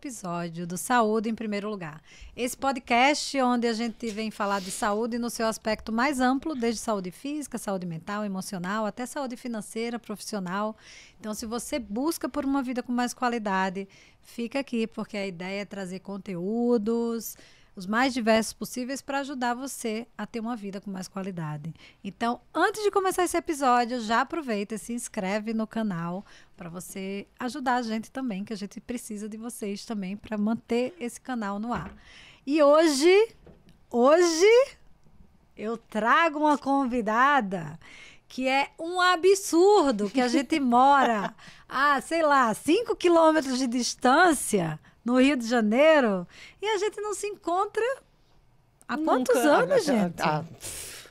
episódio do Saúde em Primeiro Lugar. Esse podcast onde a gente vem falar de saúde no seu aspecto mais amplo, desde saúde física, saúde mental, emocional, até saúde financeira, profissional. Então, se você busca por uma vida com mais qualidade, fica aqui, porque a ideia é trazer conteúdos, os mais diversos possíveis, para ajudar você a ter uma vida com mais qualidade. Então, antes de começar esse episódio, já aproveita e se inscreve no canal para você ajudar a gente também, que a gente precisa de vocês também para manter esse canal no ar. E hoje eu trago uma convidada que é um absurdo, que a gente mora a, 5 quilômetros de distância no Rio de Janeiro, e a gente não se encontra há quantos anos, gente?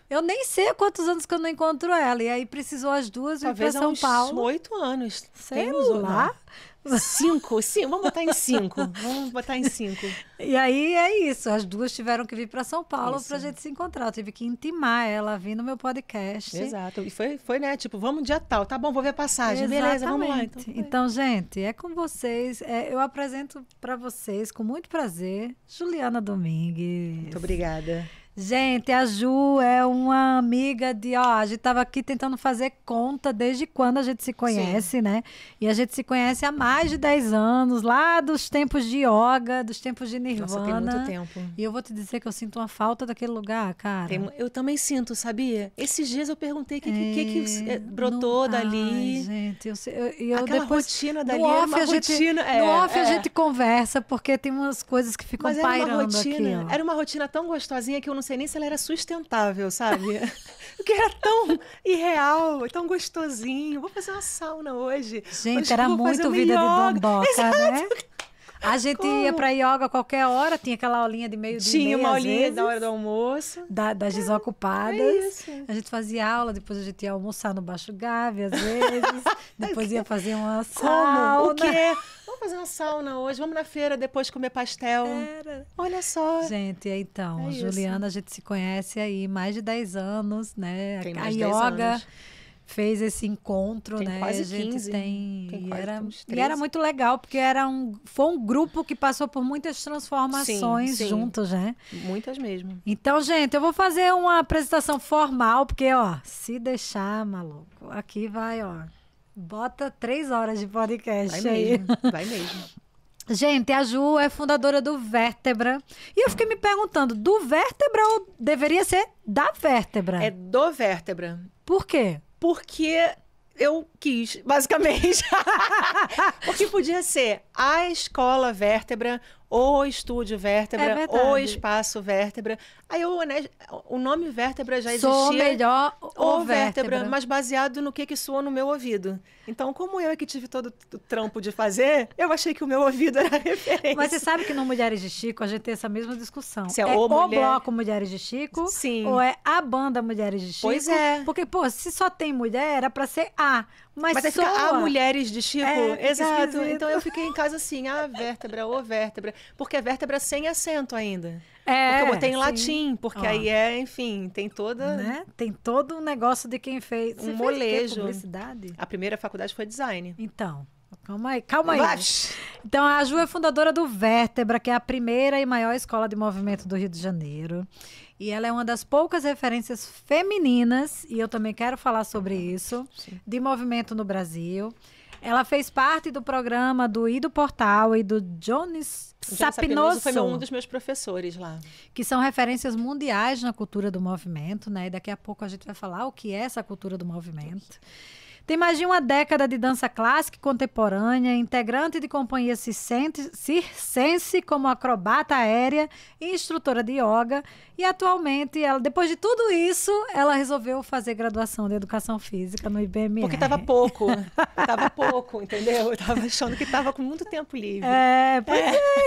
Eu nem sei há quantos anos que eu não encontro ela. E aí precisou as duas vir para São Paulo. Talvez 8 anos. Sei lá. 5, sim, vamos botar em 5. Vamos botar em 5. E aí é isso, as duas tiveram que vir para São Paulo para a gente se encontrar. Eu tive que intimar ela a vir no meu podcast. Exato, e foi, né, tipo, vamos dia tal, tá bom, vou ver a passagem, beleza, vamos lá. Então, gente, é com vocês, eu apresento para vocês, com muito prazer, Juliana Domingues. Muito obrigada. Gente, a Ju é uma amiga a gente estava aqui tentando fazer conta desde quando a gente se conhece, sim, né? E a gente se conhece há mais de 10 anos, lá dos tempos de yoga, dos tempos de Nirvana. Nossa, tem muito tempo. E eu vou te dizer que eu sinto uma falta daquele lugar, cara. Eu também sinto, sabia? Esses dias eu perguntei o que brotou dali. Ai, gente, eu aquela depois, rotina dali era uma rotina. No off a gente conversa, porque tem umas coisas que ficam pairando aqui. Era uma rotina tão gostosinha que eu não sei nem se ela era sustentável, sabe? Porque era tão irreal, tão gostosinho. Vou fazer uma sauna hoje. Gente, hoje era muito vida de dondoca, né? A gente ia pra yoga a qualquer hora, tinha aquela aulinha de meio-dia. Tinha uma aulinha na hora do almoço. Das desocupadas. É isso. A gente fazia aula, depois a gente ia almoçar no Baixo Gávea, às vezes. Depois ia fazer uma sauna. Como? O quê? Vamos fazer uma sauna hoje, vamos na feira depois comer pastel. Olha só. Gente, então, Juliana, a gente se conhece aí mais de 10 anos, né? Tem a mais de 10 yoga anos. Fez esse encontro, tem né? Quase a gente 15. E era muito legal, porque foi um grupo que passou por muitas transformações juntos, né? Muitas mesmo. Então, gente, eu vou fazer uma apresentação formal, porque, se deixar, maluco, aqui vai, bota 3 horas de podcast aí. Vai mesmo. Gente, a Ju é fundadora do Vértebra. E eu fiquei me perguntando, do Vértebra ou deveria ser da Vértebra? É do Vértebra. Por quê? Porque eu quis, basicamente. Porque podia ser a Escola Vértebra, ou Estúdio Vértebra, ou Espaço Vértebra. Aí o nome Vértebra já existia. Sou melhor ou Vértebra, mas baseado no que soou no meu ouvido. Então, como eu que tive todo o trampo de fazer, eu achei que o meu ouvido era a referência. Mas você sabe que no Mulheres de Chico a gente tem essa mesma discussão. Se é o bloco Mulheres de Chico, sim, ou é a banda Mulheres de Chico. Pois é. Porque, se só tem mulher, era pra ser a. Mas aí fica a Mulheres de Chico. Exato. Esquisito. Então eu fiquei em casa assim, a Vértebra, ou Vértebra. Porque é Vértebra sem acento ainda. Porque eu botei em latim, porque aí enfim, tem toda... Né? Tem todo um negócio de quem fez. Um molejo. Publicidade? A primeira faculdade foi design. Então, calma aí. Então, a Ju é fundadora do Vértebra, que é a primeira e maior escola de movimento do Rio de Janeiro. E ela é uma das poucas referências femininas, e eu também quero falar sobre isso, de movimento no Brasil. Ela fez parte do programa do Ido Portal e do Jones Sapinoso. Foi um dos meus professores lá. Que são referências mundiais na cultura do movimento, né? E daqui a pouco a gente vai falar o que é essa cultura do movimento. Tem mais de uma década de dança clássica e contemporânea, integrante de companhia circense como acrobata aérea e instrutora de yoga. E atualmente, depois de tudo isso, ela resolveu fazer graduação de Educação Física no IBMR. Porque estava pouco, entendeu? Eu estava achando que estava com muito tempo livre.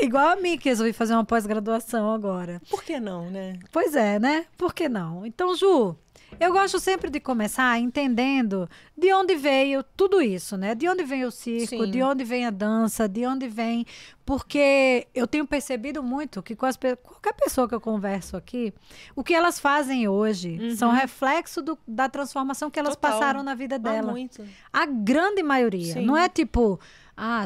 Igual a mim, que resolvi fazer uma pós-graduação agora. Por que não, né? Pois é, né? Por que não? Então, Ju... Eu gosto sempre de começar entendendo de onde veio tudo isso, né? De onde vem o circo, de onde vem a dança, de onde vem... Porque eu tenho percebido muito que com qualquer pessoa que eu converso aqui, o que elas fazem hoje são reflexo da transformação que elas passaram na vida dela. Muito. A grande maioria. Sim. Não é tipo...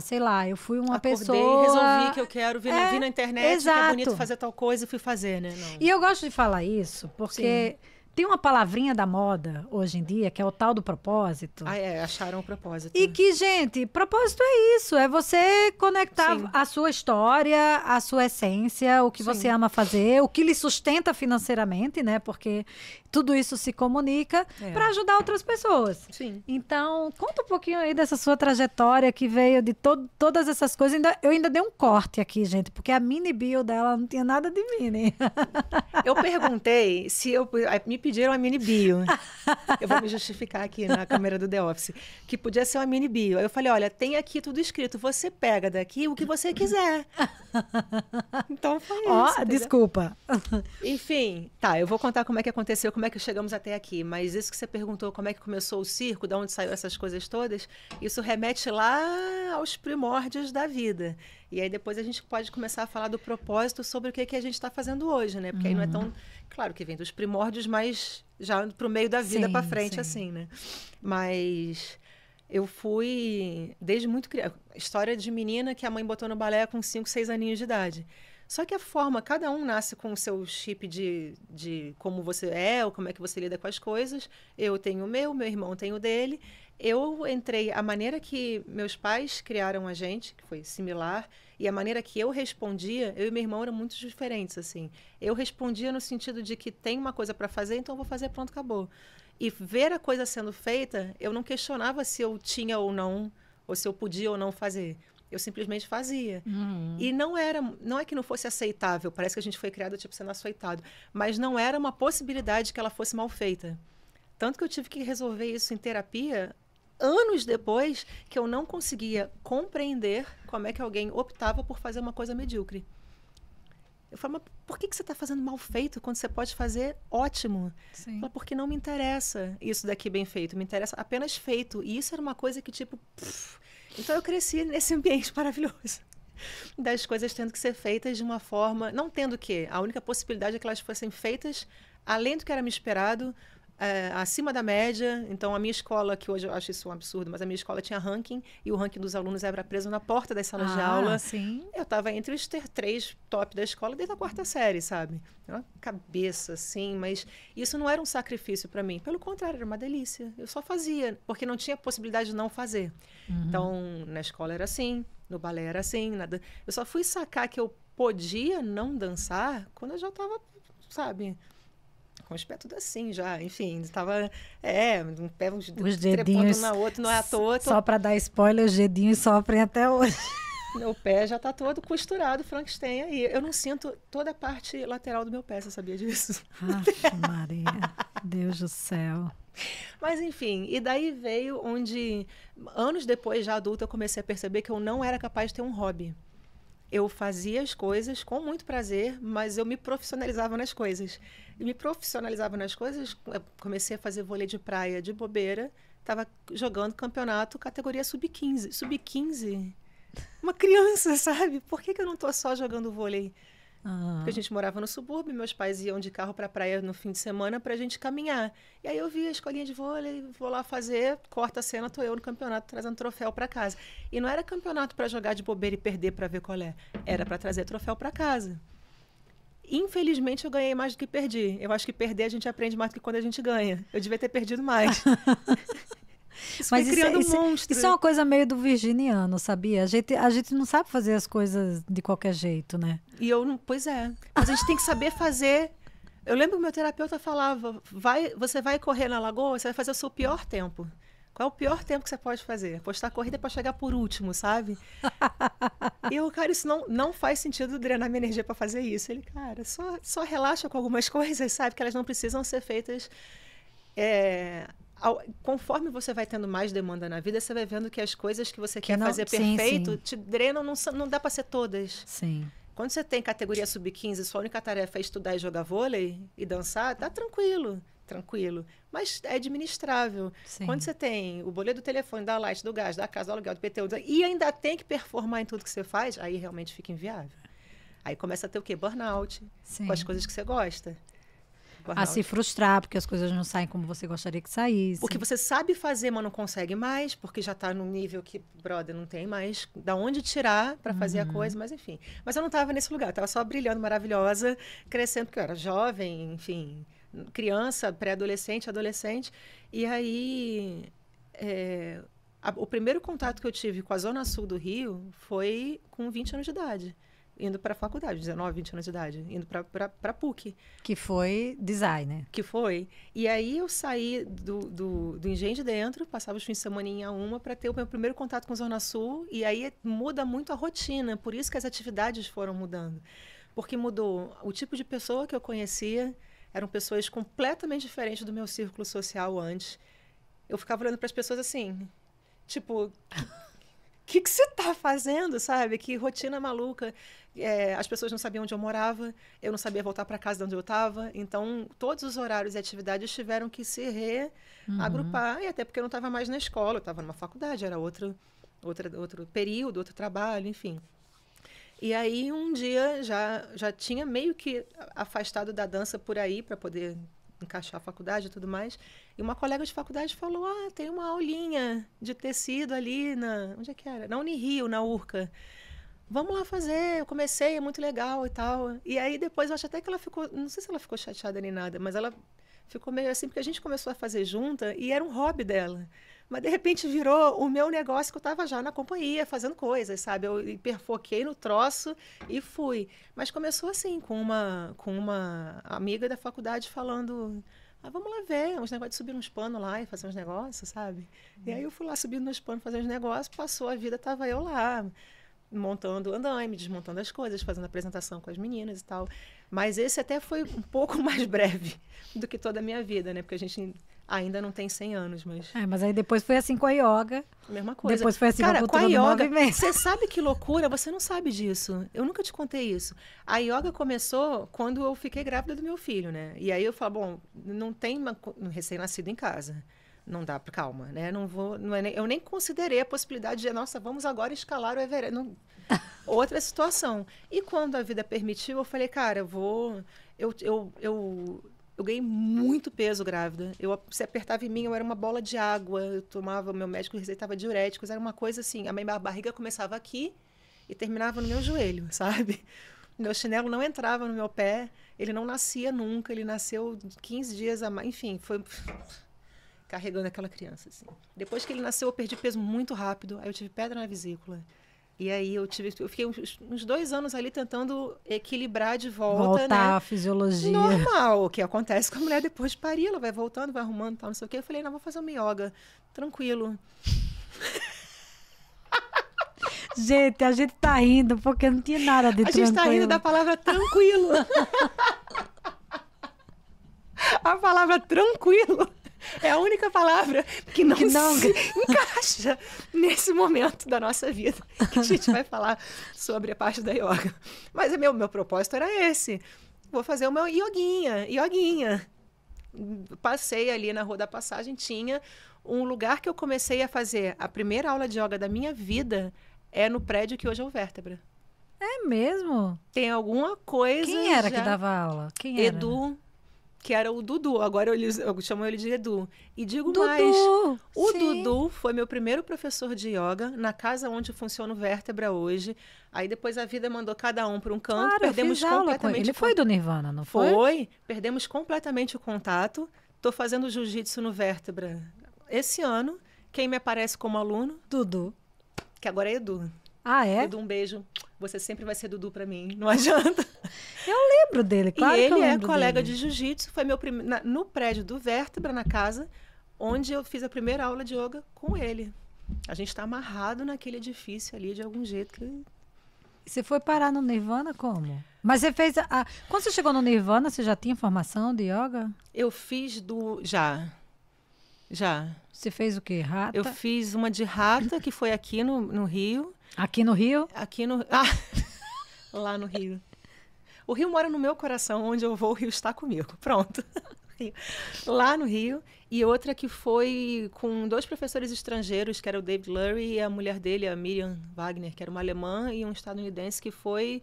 sei lá, eu fui uma Acordei pessoa... e resolvi que eu quero vi na internet, exato. que é bonito fazer tal coisa e fui fazer, né? Não. E eu gosto de falar isso porque... Sim. Tem uma palavrinha da moda hoje em dia, que é o tal do propósito. Acharam o propósito. E que, gente, propósito é isso. É você conectar a sua história, a sua essência, o que você ama fazer, o que lhe sustenta financeiramente, né? Porque tudo isso se comunica para ajudar outras pessoas. Sim. Então, conta um pouquinho aí dessa sua trajetória que veio de todas essas coisas. Eu ainda dei um corte aqui, gente, porque a mini bio dela não tinha nada de mini. Eu perguntei se me pediram uma mini bio. Eu vou me justificar aqui na câmera do The Office. Que podia ser uma mini bio. Aí eu falei, olha, tem aqui tudo escrito. Você pega daqui o que você quiser. Então foi isso. Desculpa. Enfim, eu vou contar como é que aconteceu, como é que chegamos até aqui. Mas isso que você perguntou, como é que começou o circo, de onde saiu essas coisas todas, isso remete lá aos primórdios da vida. E aí depois a gente pode começar a falar do propósito sobre o que a gente está fazendo hoje, né? Porque aí não é tão... Claro que vem dos primórdios, mas já pro meio da vida para frente, assim, né? Mas eu fui, desde muito criança, história de menina que a mãe botou no balé com 5, 6 aninhos de idade. Só que a forma, cada um nasce com o seu chip de como você é, ou como é que você lida com as coisas. Eu tenho o meu irmão tem o dele. Eu entrei, a maneira que meus pais criaram a gente, que foi similar, e a maneira que eu respondia, eu e meu irmão eram muito diferentes, assim. Eu respondia no sentido de que tem uma coisa para fazer, então eu vou fazer, pronto, acabou. E ver a coisa sendo feita, eu não questionava se eu tinha ou não, ou se eu podia ou não fazer. Eu simplesmente fazia. E não é que não fosse aceitável, parece que a gente foi criado tipo sendo açoitado, mas não era uma possibilidade que ela fosse mal feita. Tanto que eu tive que resolver isso em terapia anos depois, que eu não conseguia compreender como é que alguém optava por fazer uma coisa medíocre. Eu falo, mas por que você está fazendo mal feito quando você pode fazer ótimo? Sim. Eu falo, porque não me interessa isso daqui bem feito, me interessa apenas feito. E isso era uma coisa que tipo... Então eu cresci nesse ambiente maravilhoso. Das coisas tendo que ser feitas de uma forma... Não tendo que. A única possibilidade é que elas fossem feitas além do que era me esperado, acima da média. Então, a minha escola, que hoje eu acho isso um absurdo, mas a minha escola tinha ranking, e o ranking dos alunos era preso na porta das salas de aula. Sim. Eu estava entre os 3 top da escola desde a 4ª série, sabe? Uma cabeça, assim, mas isso não era um sacrifício para mim. Pelo contrário, era uma delícia. Eu só fazia, porque não tinha possibilidade de não fazer. Então, na escola era assim, no balé era assim, nada. Eu só fui sacar que eu podia não dançar quando eu já estava, sabe... com os pés tudo assim já, enfim, estava, um pé os dedinhos na outra, não é à toa. Só para dar spoiler, os dedinhos sofrem até hoje. Meu pé já está todo costurado, Frankenstein aí. Eu não sinto toda a parte lateral do meu pé, você sabia disso? Maria, Deus do céu. Mas, enfim, e daí veio onde, anos depois, já adulta, eu comecei a perceber que eu não era capaz de ter um hobby. Eu fazia as coisas com muito prazer, mas eu me profissionalizava nas coisas. E me profissionalizava nas coisas, comecei a fazer vôlei de praia de bobeira, estava jogando campeonato categoria sub-15. Sub-15? Uma criança, sabe? Por que eu não estou só jogando vôlei? Porque a gente morava no subúrbio, meus pais iam de carro para a praia no fim de semana para a gente caminhar. E aí eu vi a escolinha de vôlei, vou lá fazer, corta a cena, tô eu no campeonato trazendo troféu para casa. E não era campeonato para jogar de bobeira e perder para ver qual é. Era para trazer troféu para casa. Infelizmente eu ganhei mais do que perdi. Eu acho que perder a gente aprende mais do que quando a gente ganha. Eu devia ter perdido mais. Mas isso é uma coisa meio do virginiano, sabia? A gente não sabe fazer as coisas de qualquer jeito, né? E eu não... Pois é. Mas a gente tem que saber fazer... Eu lembro que o meu terapeuta falava, você vai correr na lagoa, você vai fazer o seu pior tempo. Qual é o pior tempo que você pode fazer? Postar a corrida para chegar por último, sabe? E eu, cara, isso não faz sentido drenar minha energia para fazer isso. Ele, cara, só relaxa com algumas coisas, sabe? Que elas não precisam ser feitas... Conforme você vai tendo mais demanda na vida, você vai vendo que as coisas que você quer fazer perfeito te drenam, não dá para ser todas. Sim. Quando você tem categoria sub-15, sua única tarefa é estudar e jogar vôlei e dançar, tá tranquilo. Mas é administrável. Sim. Quando você tem o boleto do telefone, da light, do gás, da casa, do aluguel, do IPTU, e ainda tem que performar em tudo que você faz, aí realmente fica inviável. Aí começa a ter o quê? Burnout, com as coisas que você gosta. burnout. A se frustrar, porque as coisas não saem como você gostaria que saísse. Porque você sabe fazer, mas não consegue mais, porque já está num nível que, brother, não tem mais da onde tirar para fazer a coisa, mas enfim. Mas eu não estava nesse lugar, eu estava só brilhando, maravilhosa, crescendo, porque eu era jovem, enfim, criança, pré-adolescente, adolescente. E aí, o primeiro contato que eu tive com a Zona Sul do Rio foi com 20 anos de idade. Indo para a faculdade, 19, 20 anos de idade, indo para a PUC. Que foi designer. Que foi. E aí eu saí do Engenho de Dentro, passava os fins de semana em uma para ter o meu primeiro contato com a Zona Sul, e aí muda muito a rotina, por isso que as atividades foram mudando. Porque mudou o tipo de pessoa que eu conhecia, eram pessoas completamente diferentes do meu círculo social antes. Eu ficava olhando para as pessoas assim, tipo... O que você está fazendo, sabe? Que rotina maluca. As pessoas não sabiam onde eu morava, eu não sabia voltar para casa de onde eu estava. Então, todos os horários e atividades tiveram que se reagrupar. E até porque eu não estava mais na escola, eu estava numa faculdade, era outro período, outro trabalho, enfim. E aí, um dia, já tinha meio que afastado da dança por aí, para poder encaixar a faculdade e tudo mais. E uma colega de faculdade falou, tem uma aulinha de tecido ali onde é que era? Na Unirio, na Urca. Vamos lá fazer, eu comecei, é muito legal e tal. E aí depois eu acho até que ela ficou, não sei se ela ficou chateada nem nada, mas ela ficou meio assim, porque a gente começou a fazer junta e era um hobby dela. Mas de repente virou o meu negócio, que eu estava já na companhia, fazendo coisas, sabe? Eu hiperfoquei no troço e fui. Mas começou assim, com uma amiga da faculdade falando... vamos lá ver, uns negócios de subir uns panos lá e fazer uns negócios, sabe? E aí eu fui lá subindo nos panos, fazer uns negócios, passou a vida, estava eu lá, montando andaime, desmontando as coisas, fazendo apresentação com as meninas e tal. Mas esse até foi um pouco mais breve do que toda a minha vida, né? Porque a gente ainda não tem 100 anos, mas... mas aí depois foi assim com a yoga. Mesma coisa. Depois foi assim com a cultura do yoga. movimento. Você sabe que loucura? Você não sabe disso. Eu nunca te contei isso. A yoga começou quando eu fiquei grávida do meu filho, né? E aí eu falo, bom, não tem um recém-nascido em casa. Não dá para calma, né? Eu nem considerei a possibilidade de, nossa, vamos agora escalar o Everest. Outra situação. E quando a vida permitiu, eu falei, cara, eu ganhei muito peso grávida. Se apertava em mim, eu era uma bola de água. Eu tomava, meu médico receitava diuréticos. Era uma coisa assim, a minha barriga começava aqui e terminava no meu joelho, sabe? Meu chinelo não entrava no meu pé. Ele não nascia nunca. Ele nasceu 15 dias a mais. Enfim, foi carregando aquela criança, assim. Depois que ele nasceu, eu perdi peso muito rápido. Aí eu tive pedra na vesícula. E aí eu fiquei uns 2 anos ali tentando equilibrar de volta, voltar né? à fisiologia. Normal, o que acontece com a mulher depois de parir, ela vai voltando, vai arrumando, tal, não sei o quê. Eu falei, não, vou fazer uma yoga, tranquilo. Gente, a gente tá rindo porque não tinha nada de tranquilo. A gente tá rindo da palavra tranquilo. A palavra tranquilo é a única palavra que não se encaixa nesse momento da nossa vida, que a gente vai falar sobre a parte da yoga. Mas o meu propósito era esse. Vou fazer o meu yoguinha. Passei ali na Rua da Passagem, tinha um lugar que eu comecei a fazer a primeira aula de yoga da minha vida, no prédio que hoje é o Vértebra. É mesmo? Tem alguma coisa... Quem era que dava aula? Quem era? Edu, que era o Dudu. Agora eu chamo ele de Edu. E digo Dudu, mais, o sim. Dudu foi meu primeiro professor de yoga na casa onde funciona o Vértebra hoje. Aí depois a vida mandou cada um para um canto, Claro, perdemos completamente... Ele foi do Nirvana, não foi? Foi, perdemos completamente o contato. Estou fazendo jiu-jitsu no Vértebra esse ano. Quem me aparece como aluno? Dudu. Que agora é Edu. Ah, é? Edu, um beijo. Você sempre vai ser Dudu para mim, não adianta. Eu lembro dele, claro e que eu ele lembro colega dele. de jiu-jitsu, foi meu no prédio do Vértebra, na casa, onde eu fiz a primeira aula de yoga com ele. A gente está amarrado naquele edifício ali, de algum jeito. Você foi parar no Nirvana como? Mas você fez... Quando você chegou no Nirvana, você já tinha formação de yoga? Eu fiz Já. Você fez o quê? Rata? Eu fiz uma de Rata, que foi aqui no Rio. Aqui no Rio? Lá no Rio. O Rio mora no meu coração, onde eu vou, o Rio está comigo. Pronto. Lá no Rio. E outra que foi com 2 professores estrangeiros, que era o David Lurie e a mulher dele, a Miriam Wagner, que era uma alemã, e um estadunidense, que foi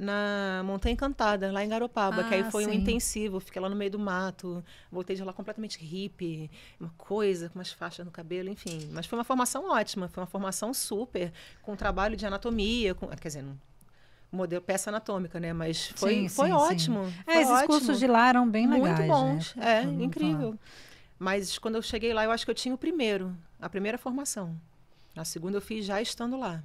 na Montanha Encantada, lá em Garopaba, que aí foi um intensivo, fiquei lá no meio do mato, voltei de lá completamente hippie, uma coisa, com umas faixas no cabelo, enfim. Mas foi uma formação ótima, foi uma formação super, com trabalho de anatomia, quer dizer, modelo peça anatômica, né? Mas foi ótimo. Sim. Esses cursos de lá eram bem legais. Muito bons, né? Incrível. Mas quando eu cheguei lá, eu acho que eu tinha a primeira formação. A segunda eu fiz já estando lá.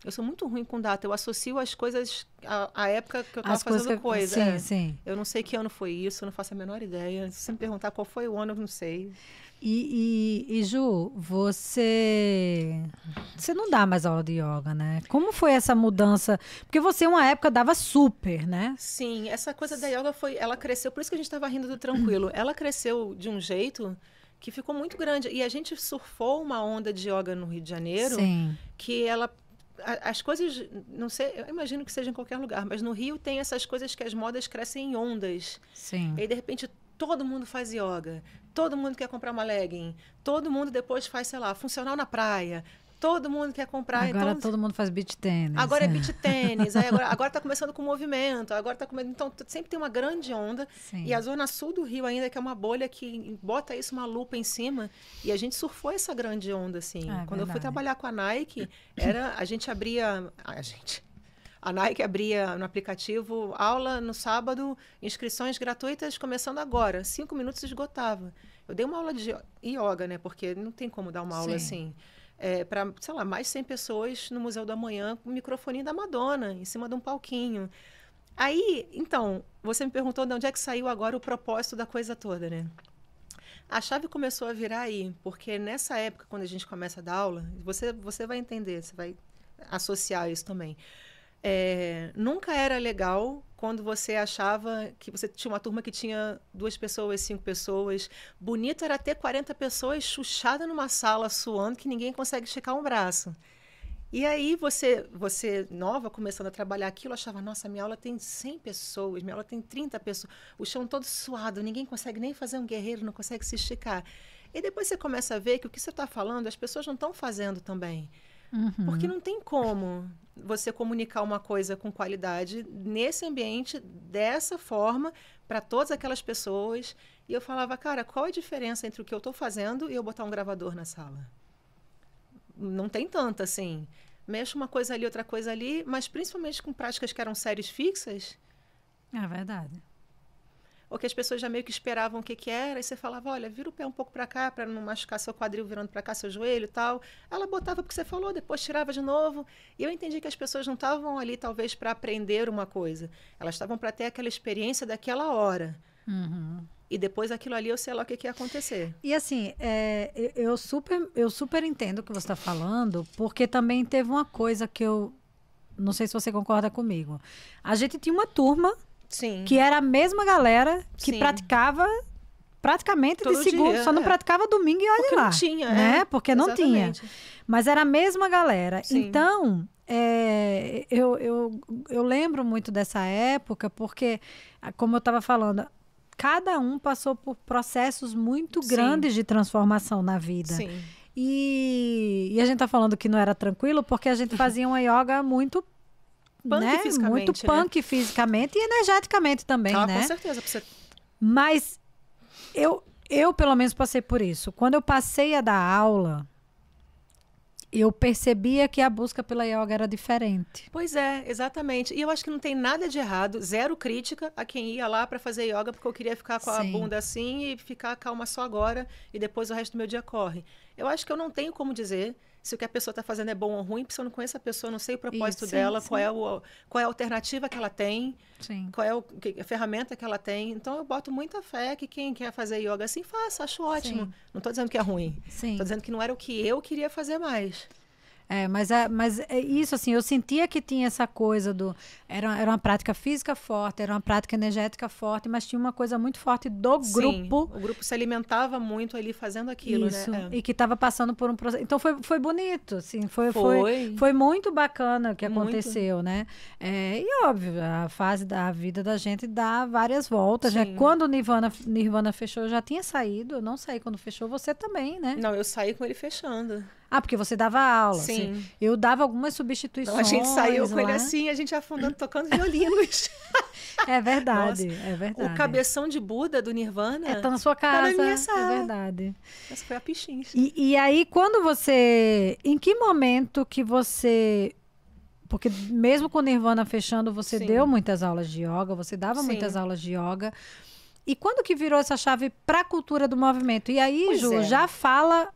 Eu sou muito ruim com data. Eu associo as coisas à época que eu estava fazendo coisa. Sim. Eu não sei que ano foi isso, eu não faço a menor ideia. Se você me perguntar qual foi o ano, eu não sei. E Ju, você não dá mais aula de yoga, né? Como foi essa mudança? Porque você, uma época, dava super, né? Sim, essa coisa da yoga ela cresceu, por isso que a gente estava rindo do tranquilo. Ela cresceu de um jeito que ficou muito grande. E a gente surfou uma onda de yoga no Rio de Janeiro, que as coisas, não sei, eu imagino que seja em qualquer lugar, mas no Rio tem essas coisas que as modas crescem em ondas. Sim. E aí, de repente, todo mundo faz yoga, todo mundo quer comprar uma legging, todo mundo depois faz, sei lá, funcional na praia, todo mundo quer comprar. Agora todo mundo faz beach tênis. Agora é beach tênis, agora está começando com movimento, então sempre tem uma grande onda. Sim. E a zona sul do Rio ainda, que é uma bolha que bota isso, uma lupa em cima, e a gente surfou essa grande onda, assim. Quando eu fui trabalhar com a Nike, a Nike abria no aplicativo aula no sábado, inscrições gratuitas começando agora. 5 minutos esgotava. Eu dei uma aula de yoga, né? Porque não tem como dar uma aula assim. Para, sei lá, mais 100 pessoas no Museu do Amanhã com o microfoninho da Madonna, em cima de um palquinho. Aí, então, você me perguntou de onde é que saiu agora o propósito da coisa toda, né? A chave começou a virar aí, porque nessa época, quando a gente começa a dar aula, você vai entender, você vai associar isso também. Nunca era legal quando você achava que você tinha uma turma que tinha 2 pessoas, 5 pessoas. Bonito era ter 40 pessoas chuchada numa sala, suando, que ninguém consegue esticar um braço. E aí você nova, começando a trabalhar aquilo, achava, nossa, minha aula tem 100 pessoas, minha aula tem 30 pessoas, o chão todo suado, ninguém consegue nem fazer um guerreiro, não consegue se esticar. E depois você começa a ver que o que você está falando, as pessoas não estão fazendo também. Uhum. Porque não tem como você comunicar uma coisa com qualidade nesse ambiente, dessa forma, para todas aquelas pessoas. E eu falava, cara, qual é a diferença entre o que eu estou fazendo e eu botar um gravador na sala? Não tem tanta, assim. Mexe uma coisa ali, outra coisa ali, mas principalmente com práticas que eram séries fixas. É verdade. Ou que as pessoas já meio que esperavam o que era, e você falava, olha, vira o pé um pouco para cá, para não machucar seu quadril virando para cá, seu joelho e tal. Ela botava porque você falou, depois tirava de novo. E eu entendi que as pessoas não estavam ali, talvez, para aprender uma coisa. Elas estavam para ter aquela experiência daquela hora. Uhum. E depois aquilo ali, eu sei lá o que ia acontecer. E assim, eu super entendo o que você está falando, porque também teve uma coisa que eu... Não sei se você concorda comigo. A gente tinha uma turma... Sim. Que era a mesma galera que praticava praticamente todo de segunda, dia, só não praticava domingo e olha porque lá. Não tinha, né? Porque não exatamente. tinha. Mas era a mesma galera. Sim. Então, eu lembro muito dessa época, porque, como eu estava falando, cada um passou por processos muito grandes de transformação na vida. Sim. E a gente está falando que não era tranquilo, porque a gente fazia uma yoga muito punk fisicamente, muito punk fisicamente e energeticamente também, né? Com certeza. Você... Mas eu pelo menos passei por isso. Quando eu passei a dar aula, eu percebia que a busca pela yoga era diferente. Pois é, exatamente. E eu acho que não tem nada de errado, zero crítica a quem ia lá para fazer yoga porque eu queria ficar com a bunda assim e ficar calma só agora e depois o resto do meu dia corre. Eu acho que eu não tenho como dizer se o que a pessoa está fazendo é bom ou ruim, porque se eu não conheço a pessoa, não sei o propósito dela, qual é a alternativa que ela tem, qual é a ferramenta que ela tem. Então, eu boto muita fé que quem quer fazer yoga assim, faça, acho ótimo. Sim. Não estou dizendo que é ruim. Estou dizendo que não era o que eu queria fazer mais. Mas é isso, assim, eu sentia que tinha essa coisa do... Era uma prática física forte, era uma prática energética forte, mas tinha uma coisa muito forte do grupo. O grupo se alimentava muito ali fazendo aquilo, isso, né? E que estava passando por um processo... Então, foi bonito, assim, foi muito bacana o que aconteceu, né? E, óbvio, a fase da vida da gente dá várias voltas, né? Quando o Nirvana fechou, eu já tinha saído, eu não saí quando fechou, você também, né? Não, eu saí com ele fechando. Ah, porque você dava aula. Sim. Assim. Eu dava algumas substituições. Então, a gente saiu com lá. ele assim, a gente afundando, tocando violinos. É verdade, Nossa, é verdade. O cabeção de Buda do Nirvana tá na sua casa. Tá na minha sala. É verdade. Essa foi a Pichincha. E aí, quando você... Em que momento que você... Porque mesmo com o Nirvana fechando, você Sim. deu muitas aulas de yoga, você dava Sim. muitas aulas de yoga. E quando que virou essa chave para a cultura do movimento? E aí, Pois Ju, é. já fala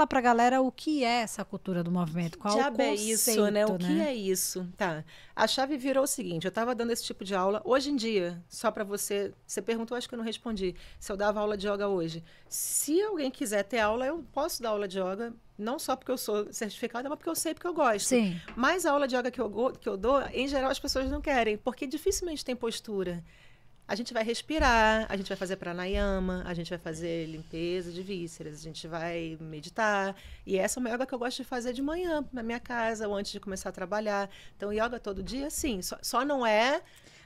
para a galera o que é essa cultura do movimento. Qual o Diabo conceito, é isso, né? O que é isso? Tá. A chave virou o seguinte, eu estava dando esse tipo de aula. Hoje em dia, só para você... Você perguntou, acho que eu não respondi. Se eu dava aula de yoga hoje. Se alguém quiser ter aula, eu posso dar aula de yoga. Não só porque eu sou certificada, mas porque eu sei, porque eu gosto. Sim. Mas a aula de yoga que eu dou, em geral, as pessoas não querem. Porque dificilmente tem postura. A gente vai respirar, a gente vai fazer pranayama, a gente vai fazer limpeza de vísceras, a gente vai meditar. E essa é uma yoga que eu gosto de fazer de manhã, na minha casa, ou antes de começar a trabalhar. Então, yoga todo dia, sim. Só não é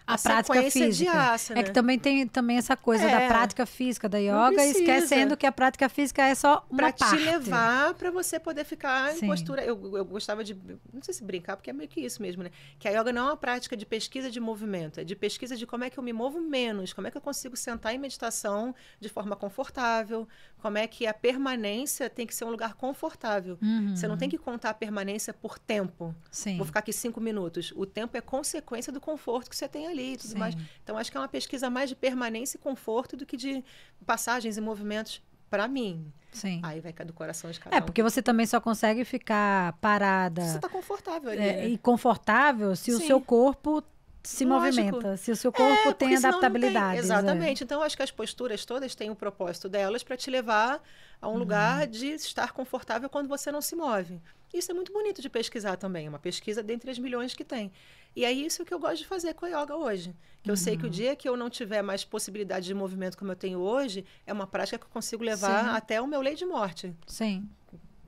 a prática física. de asana. É que também tem essa coisa da prática física da yoga, esquecendo que a prática física é só uma parte. Para te levar, para você poder ficar Sim. em postura. Eu gostava de, não sei se brincar, porque é meio que isso mesmo, né? Que a yoga não é uma prática de pesquisa de movimento, é de pesquisa de como é que eu me movo menos, como é que eu consigo sentar em meditação de forma confortável, como é que a permanência tem que ser um lugar confortável. Uhum. Você não tem que contar a permanência por tempo. Sim. Vou ficar aqui 5 minutos. O tempo é consequência do conforto que você tem ali e tudo mais. Então, acho que é uma pesquisa mais de permanência e conforto do que de passagens e movimentos, para mim. Sim. Aí vai do coração de cada um. Porque você também só consegue ficar parada. Você está confortável ali. E confortável se o seu corpo se movimenta, se o seu corpo tem adaptabilidade. Exatamente. Então, acho que as posturas todas têm o propósito delas para te levar a um lugar de estar confortável quando você não se move. Isso é muito bonito de pesquisar também, uma pesquisa dentre as milhões que tem. E é isso que eu gosto de fazer com a yoga hoje. Que eu sei que o dia que eu não tiver mais possibilidade de movimento como eu tenho hoje, é uma prática que eu consigo levar até o meu leito de morte. Sim.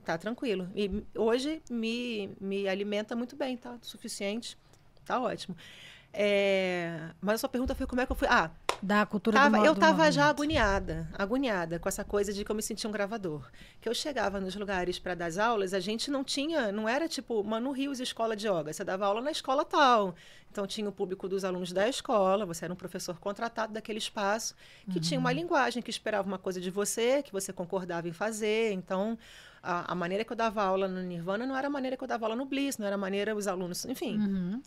Tá tranquilo. E hoje me alimenta muito bem, tá? Suficiente. Tá ótimo. Mas a sua pergunta foi como é que eu fui... Da cultura eu estava já agoniada com essa coisa de que eu me sentia um gravador. Que eu chegava nos lugares para dar as aulas, a gente não era tipo Manu Rios escola de yoga, você dava aula na escola tal. Então tinha o público dos alunos da escola, você era um professor contratado daquele espaço, que tinha uma linguagem que esperava uma coisa de você, que você concordava em fazer. Então, a maneira que eu dava aula no Nirvana não era a maneira que eu dava aula no Bliss, não era a maneira os alunos, enfim.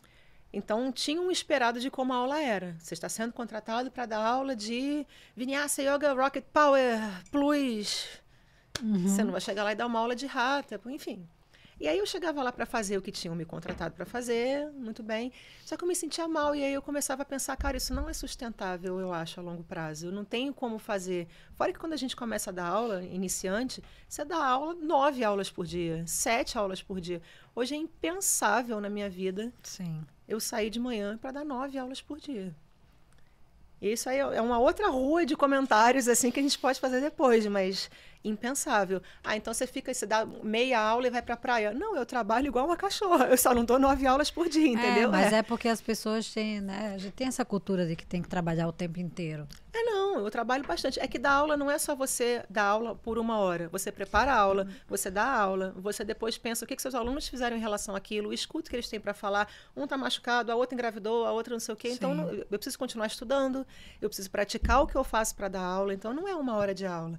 Então, tinha um esperado de como a aula era. Você está sendo contratado para dar aula de Vinyasa Yoga Rocket Power Plus. Você não vai chegar lá e dar uma aula de rata, enfim. E aí eu chegava lá para fazer o que tinham me contratado para fazer, muito bem. Só que eu me sentia mal e aí eu começava a pensar, cara, isso não é sustentável, eu acho, a longo prazo. Eu não tenho como fazer. Fora que quando a gente começa a dar aula, iniciante, você dá aula 9 aulas por dia, 7 aulas por dia. Hoje é impensável na minha vida eu sair de manhã para dar 9 aulas por dia. Isso aí é uma outra rua de comentários assim que a gente pode fazer depois, mas impensável. Então você dá meia aula e vai para a praia. Não, eu trabalho igual uma cachorra. Eu só não dou 9 aulas por dia, entendeu? Mas é porque as pessoas têm, né? A gente tem essa cultura de que tem que trabalhar o tempo inteiro. Não, eu trabalho bastante. É que dar aula não é só você dar aula por 1 hora. Você prepara a aula, você dá a aula, você depois pensa o que seus alunos fizeram em relação àquilo, escuta o que eles têm para falar. Um está machucado, a outra engravidou, a outra não sei o quê. Então, eu preciso continuar estudando, eu preciso praticar o que eu faço para dar aula. Então, não é 1 hora de aula.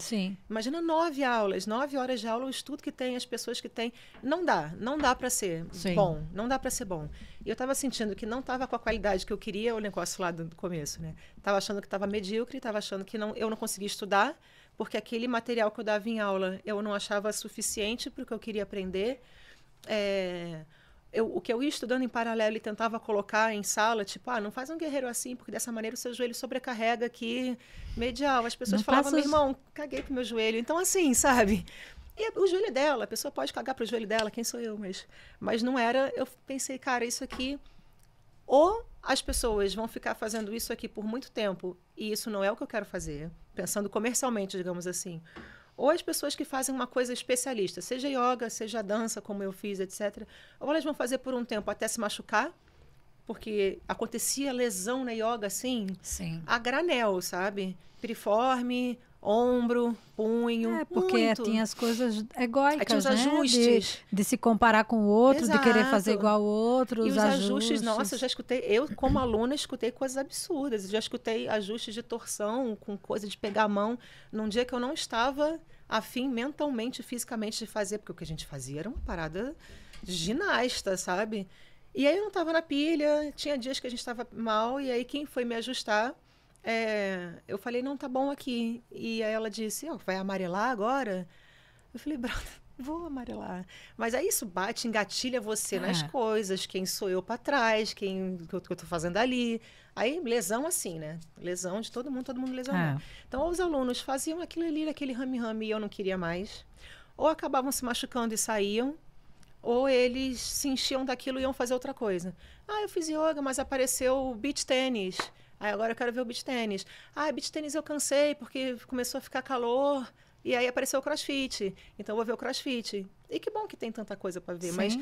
Imagina 9 aulas, 9 horas de aula, o estudo que tem, as pessoas que tem. Não dá para ser bom. Não dá para ser bom. E eu estava sentindo que não estava com a qualidade que eu queria, o negócio lá do começo, né? Estava achando que estava medíocre, estava achando que eu não conseguia estudar, porque aquele material que eu dava em aula eu não achava suficiente para o que eu queria aprender. O que eu ia estudando em paralelo e tentava colocar em sala, tipo, não faz um guerreiro assim, porque dessa maneira o seu joelho sobrecarrega aqui, medial. As pessoas falavam, meu irmão, caguei pro meu joelho. Então, assim, sabe? E o joelho dela, a pessoa pode cagar pro joelho dela, quem sou eu? Mas não era, eu pensei, cara, isso aqui, ou as pessoas vão ficar fazendo isso aqui por muito tempo, e isso não é o que eu quero fazer, pensando comercialmente, digamos assim, ou as pessoas que fazem uma coisa especialista, seja yoga, seja dança, como eu fiz, etc., ou elas vão fazer por um tempo até se machucar, porque acontecia lesão na yoga, assim, a granel, sabe? Piriforme, ombro, punho, porque muito. tinha as coisas egóicas, tinha os né? ajustes. De se comparar com o outro, Exato. de querer fazer igual o outro, e os ajustes, nossa, eu já escutei, eu como aluna escutei coisas absurdas, eu já escutei ajustes de torção, com coisa de pegar a mão, num dia que eu não estava afim mentalmente, fisicamente de fazer, porque o que a gente fazia era uma parada de ginasta, sabe? E aí eu não estava na pilha, tinha dias que a gente estava mal, e aí quem foi me ajustar, eu falei, não, tá bom aqui. E aí ela disse, vai amarelar agora? Eu falei, brother, vou amarelar. Mas aí isso bate, engatilha você nas coisas, quem sou eu para trás, o que eu tô fazendo ali. Aí, lesão assim, né? Lesão de todo mundo lesionado. Então, os alunos faziam aquilo ali, aquele rame-rame, e eu não queria mais. Ou acabavam se machucando e saíam, ou eles se enchiam daquilo e iam fazer outra coisa. Eu fiz yoga, mas apareceu o beach tênis. Agora eu quero ver o beach tênis. Beach tênis eu cansei, porque começou a ficar calor. E aí apareceu o CrossFit. Então, eu vou ver o CrossFit. E que bom que tem tanta coisa para ver. Sim. Mas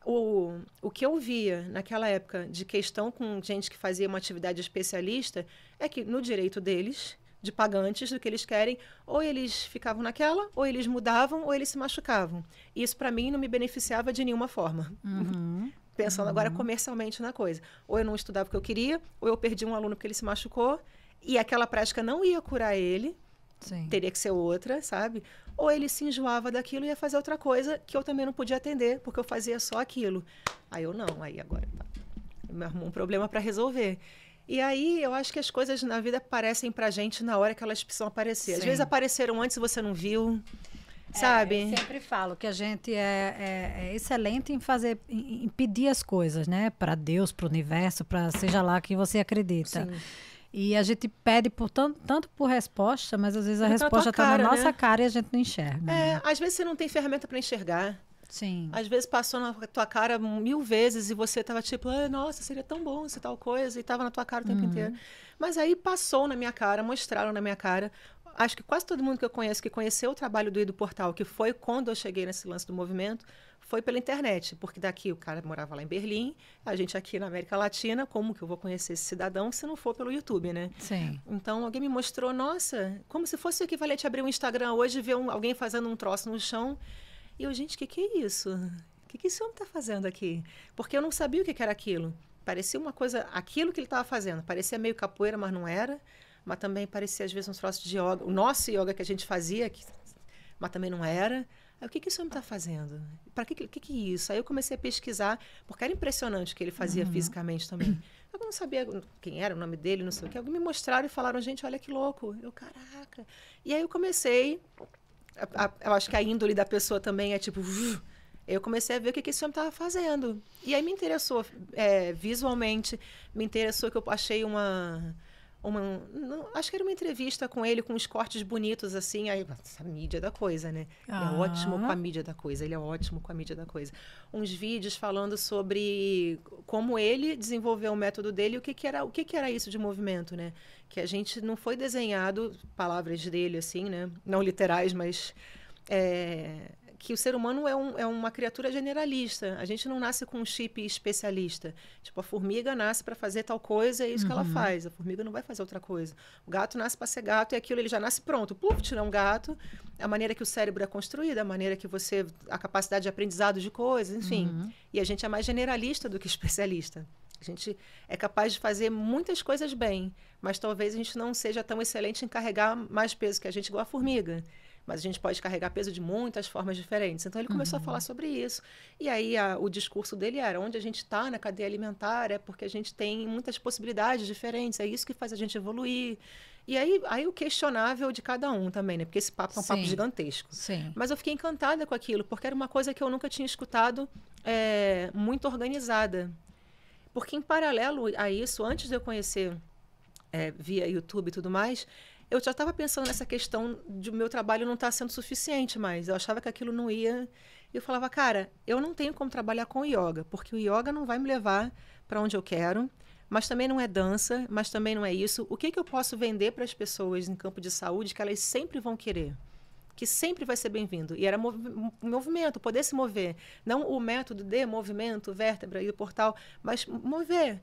o que eu via naquela época de questão com gente que fazia uma atividade especialista é que no direito deles, de pagantes, do que eles querem, ou eles ficavam naquela, ou eles mudavam, ou eles se machucavam. Isso, para mim, não me beneficiava de nenhuma forma. Pensando agora comercialmente na coisa. Ou eu não estudava o que eu queria, ou eu perdi um aluno porque ele se machucou, e aquela prática não ia curar ele. Sim. Teria que ser outra, sabe? Ou ele se enjoava daquilo e ia fazer outra coisa que eu também não podia atender, porque eu fazia só aquilo. Aí eu não, aí agora me arrumou um problema para resolver. E aí eu acho que as coisas na vida aparecem pra gente na hora que elas precisam aparecer. Sim. Às vezes apareceram antes e você não viu, sabe? Eu sempre falo que a gente é excelente em pedir as coisas, né? Para Deus, para o universo, para seja lá quem você acredita. Sim. E a gente pede tanto por resposta, mas às vezes a resposta está na nossa cara e a gente não enxerga. Né? Às vezes você não tem ferramenta para enxergar. Sim. Às vezes passou na tua cara 1000 vezes e você estava tipo, nossa, seria tão bom se tal coisa, e estava na tua cara o tempo inteiro. Mas aí passou na minha cara, mostraram na minha cara. Acho que quase todo mundo que eu conheço, que conheceu o trabalho do Ido Portal, que foi quando eu cheguei nesse lance do movimento, foi pela internet, porque daqui o cara morava lá em Berlim, a gente aqui na América Latina, como que eu vou conhecer esse cidadão se não for pelo YouTube, né? Sim. Então, alguém me mostrou, nossa, como se fosse o equivalente a abrir um Instagram hoje e ver alguém fazendo um troço no chão. E eu, gente, o que é isso? O que esse homem está fazendo aqui? Porque eu não sabia o que era aquilo. Parecia uma coisa, aquilo que ele estava fazendo, parecia meio capoeira, mas não era. Mas também parecia, às vezes, um troço de yoga. O nosso yoga que a gente fazia, mas também não era. Aí, o que esse homem está fazendo? Para que é isso? Aí eu comecei a pesquisar, porque era impressionante o que ele fazia fisicamente também. Eu não sabia quem era, o nome dele, não sei o que. Alguém me mostraram e falaram, gente, olha que louco. Eu, caraca. E aí eu comecei, eu acho que a índole da pessoa também é tipo... Eu comecei a ver o que esse homem estava fazendo. E aí me interessou visualmente, me interessou que eu achei acho que era uma entrevista com ele, com uns cortes bonitos, assim, aí, essa mídia da coisa, né? Ele é ótimo com a mídia da coisa, Uns vídeos falando sobre como ele desenvolveu o método dele e o que era isso de movimento, né? Que a gente não foi desenhado, palavras dele, assim, né? Não literais, mas... que o ser humano é uma criatura generalista. A gente não nasce com um chip especialista. Tipo, a formiga nasce para fazer tal coisa, é isso que ela faz. A formiga não vai fazer outra coisa. O gato nasce para ser gato e aquilo ele já nasce pronto. Tirar um gato, a maneira que o cérebro é construído, a maneira que a capacidade de aprendizado de coisas, enfim. E a gente é mais generalista do que especialista. A gente é capaz de fazer muitas coisas bem, mas talvez a gente não seja tão excelente em carregar mais peso que a gente, igual a formiga. Mas a gente pode carregar peso de muitas formas diferentes. Então, ele começou a falar sobre isso. E aí, o discurso dele era, onde a gente está na cadeia alimentar é porque a gente tem muitas possibilidades diferentes. É isso que faz a gente evoluir. E aí o questionável de cada um também, né? Porque esse papo é um papo gigantesco. Sim. Mas eu fiquei encantada com aquilo, porque era uma coisa que eu nunca tinha escutado muito organizada. Porque, em paralelo a isso, antes de eu conhecer via YouTube e tudo mais... Eu já estava pensando nessa questão de o meu trabalho não estar sendo suficiente mais. Eu achava que aquilo não ia... Eu falava, cara, eu não tenho como trabalhar com yoga, porque o yoga não vai me levar para onde eu quero, mas também não é dança, mas também não é isso. O que eu posso vender para as pessoas em campo de saúde que elas sempre vão querer? Que sempre vai ser bem-vindo. E era movimento, poder se mover. Não o método de movimento, vértebra e o portal, mas mover.